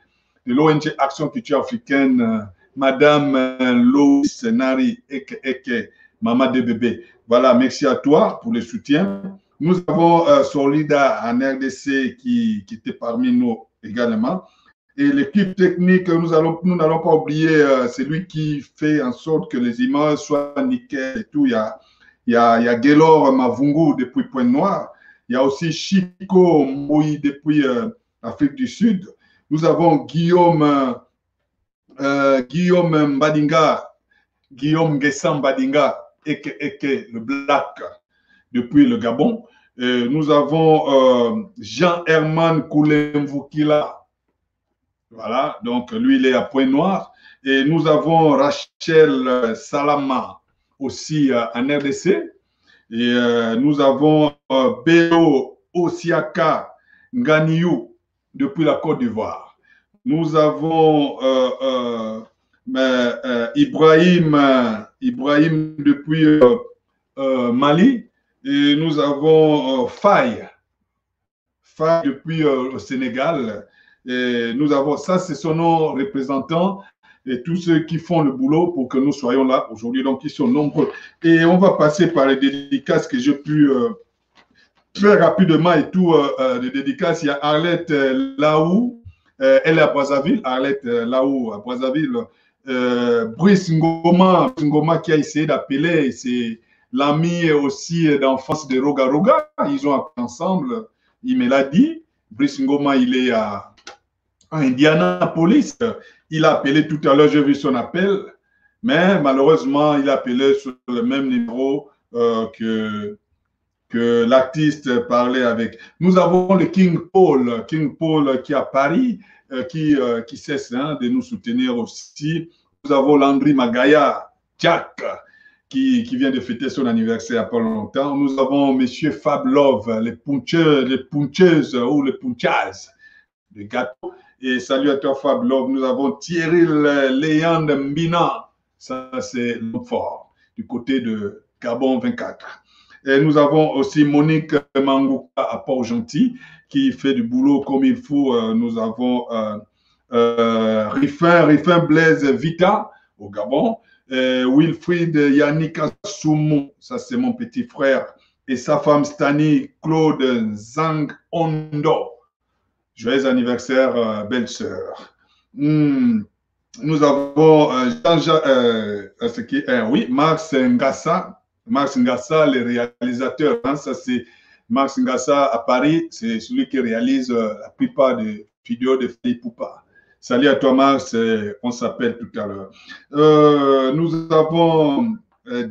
l'ONG Action Culture Africaine, Madame Loïs Nari Eke, Maman de bébé. Voilà, merci à toi pour le soutien. Nous avons Solida en RDC qui était parmi nous également. Et l'équipe technique, nous n'allons pas oublier, c'est lui qui fait en sorte que les images soient nickel et tout. Il y a Gaylor Mavungu depuis Pointe-Noire. Il y a aussi Chico Moui depuis Afrique du Sud. Nous avons Guillaume Mbadinga, Guillaume Guessam Mbadinga, eke le Black, depuis le Gabon. Nous avons Jean-Herman Koulemvoukila. Voilà, donc lui, il est à Pointe-Noire. Et nous avons Rachel Salama aussi en RDC. Et nous avons Béo Osiaka Nganiou depuis la Côte d'Ivoire. Nous avons Ibrahim depuis Mali. Et nous avons Faye depuis le Sénégal. Et nous avons, ça, ce sont nos représentants et tous ceux qui font le boulot pour que nous soyons là aujourd'hui. Donc, ils sont nombreux. Et on va passer par les dédicaces que j'ai pu très rapidement et tout. Les dédicaces, il y a Arlette Laou, elle est à Brazzaville. Arlette Laou à Brazzaville. Brice Ngoma qui a essayé d'appeler, c'est l'ami aussi d'enfance de Roga Roga. Ils ont appelé ensemble. Il me l'a dit. Brice Ngoma, il est à Indianapolis. Il a appelé tout à l'heure, j'ai vu son appel, mais malheureusement, il a appelé sur le même numéro que que l'artiste parlait avec. Nous avons le King Paul qui est à Paris, qui cesse de nous soutenir aussi. Nous avons Landry Magaya, Jack, qui vient de fêter son anniversaire il n'y a pas longtemps. Nous avons Monsieur Fab Love, les puncheuses ou les punchas de gâteau. Et salut à toi Fab Love. Nous avons Thierry Léand Mbina, ça c'est l'homme fort, du côté de Gabon 24. Et nous avons aussi Monique Mangouka à Port-Gentil, qui fait du boulot comme il faut. Nous avons Riffin Blaise Vita au Gabon. Wilfried Yannick Soumou, ça c'est mon petit frère, et sa femme Stani Claude Zang Ondo. Joyeux anniversaire, belle-sœur. Nous avons Max Ngassa. Max Ngassa, le réalisateur. Ça c'est Max Ngassa à Paris, c'est celui qui réalise la plupart des vidéos de Feli Poupa. Salut à toi, Max. On s'appelle tout à l'heure. Nous avons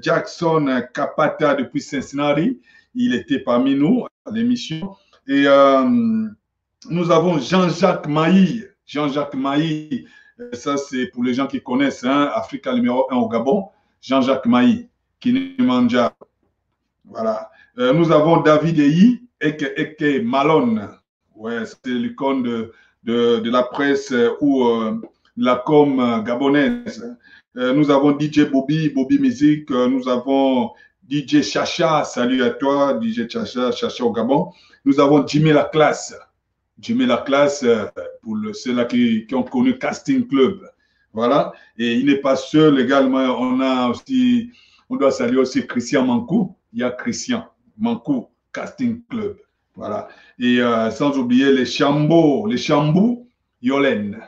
Jackson Kapata depuis Cincinnati. Il était parmi nous à l'émission. Et nous avons Jean-Jacques Maï. Jean-Jacques Maï, ça c'est pour les gens qui connaissent, Africa numéro 1 au Gabon. Jean-Jacques Maï, Kinimanja. Voilà. Nous avons David Eyi, Eke Malone. Ouais, c'est l'icône de la presse ou la com gabonaise. Nous avons DJ Bobby Music, nous avons DJ Chacha, salut à toi, DJ Chacha au Gabon. Nous avons Jimmy Laclasse, pour ceux-là qui ont connu Casting Club. Voilà, et il n'est pas seul également, on doit saluer aussi Christian Mankou, il y a Christian Mankou, Casting Club. Voilà. Et sans oublier les Chambou Yolène.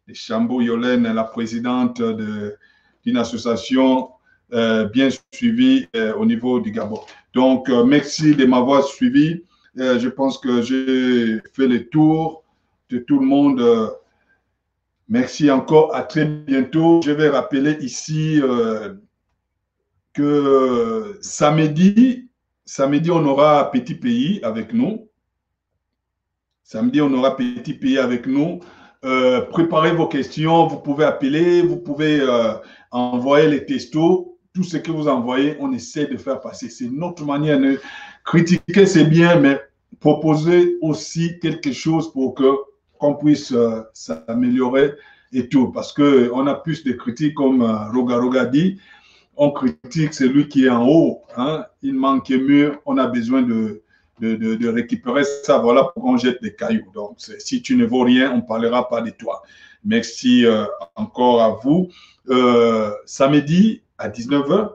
Les Chambou Yolène, la présidente d'une association bien suivie au niveau du Gabon. Donc, merci de m'avoir suivi. Je pense que j'ai fait le tour de tout le monde. Merci encore. À très bientôt. Je vais rappeler ici que samedi, on aura Petit Pays avec nous. Samedi, on aura Petit Pays avec nous. Préparez vos questions. Vous pouvez appeler, vous pouvez envoyer les textos. Tout ce que vous envoyez, on essaie de faire passer. C'est notre manière de critiquer, c'est bien, mais proposer aussi quelque chose pour qu'on puisse s'améliorer et tout. Parce qu'on a plus de critiques, comme Roga dit. On critique celui qui est en haut. Il manque mieux. On a besoin de récupérer ça. Voilà pourquoi on jette des cailloux. Donc, si tu ne vaux rien, on ne parlera pas de toi. Merci encore à vous. Samedi à 19h,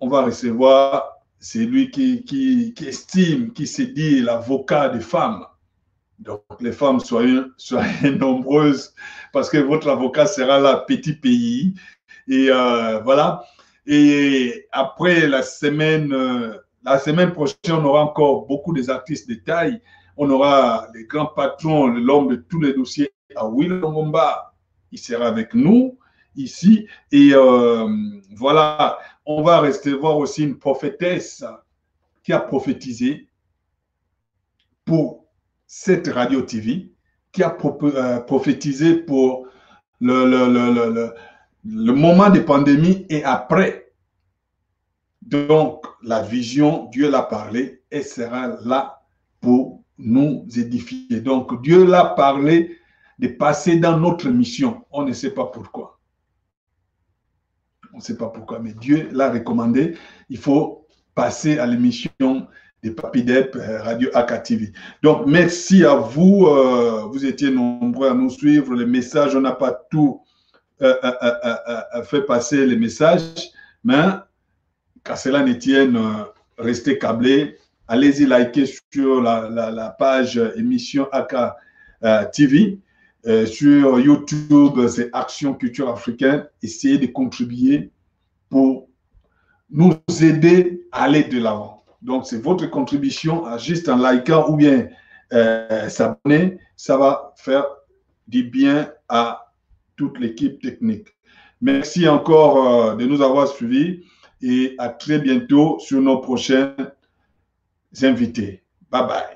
on va recevoir celui qui estime, qui se dit l'avocat des femmes. Donc, les femmes, soyez nombreuses parce que votre avocat sera là, Petit Pays. Et voilà. Et après la semaine prochaine, on aura encore beaucoup des artistes de taille. On aura les grands patrons, l'homme de tous les dossiers, Will Longomba. Il sera avec nous ici. Et voilà, on va recevoir aussi une prophétesse qui a prophétisé pour cette radio TV, qui a prophétisé pour le moment de pandémie et après. Donc, la vision, Dieu l'a parlé et sera là pour nous édifier. Donc, Dieu l'a parlé de passer dans notre mission. On ne sait pas pourquoi. On ne sait pas pourquoi, mais Dieu l'a recommandé. Il faut passer à l'émission de Papi Dep, Radio Aka TV. Donc, merci à vous. Vous étiez nombreux à nous suivre. Les messages, on n'a pas tout fait passer les messages, mais qu'à cela ne tienne, restez câblés. Allez-y liker sur la page émission Aka TV. Sur YouTube, c'est Action Culture Africaine. Essayez de contribuer pour nous aider à aller de l'avant. Donc, c'est votre contribution, juste en likant ou bien s'abonner. Ça va faire du bien à toute l'équipe technique. Merci encore de nous avoir suivis et à très bientôt sur nos prochaines invités. Bye bye.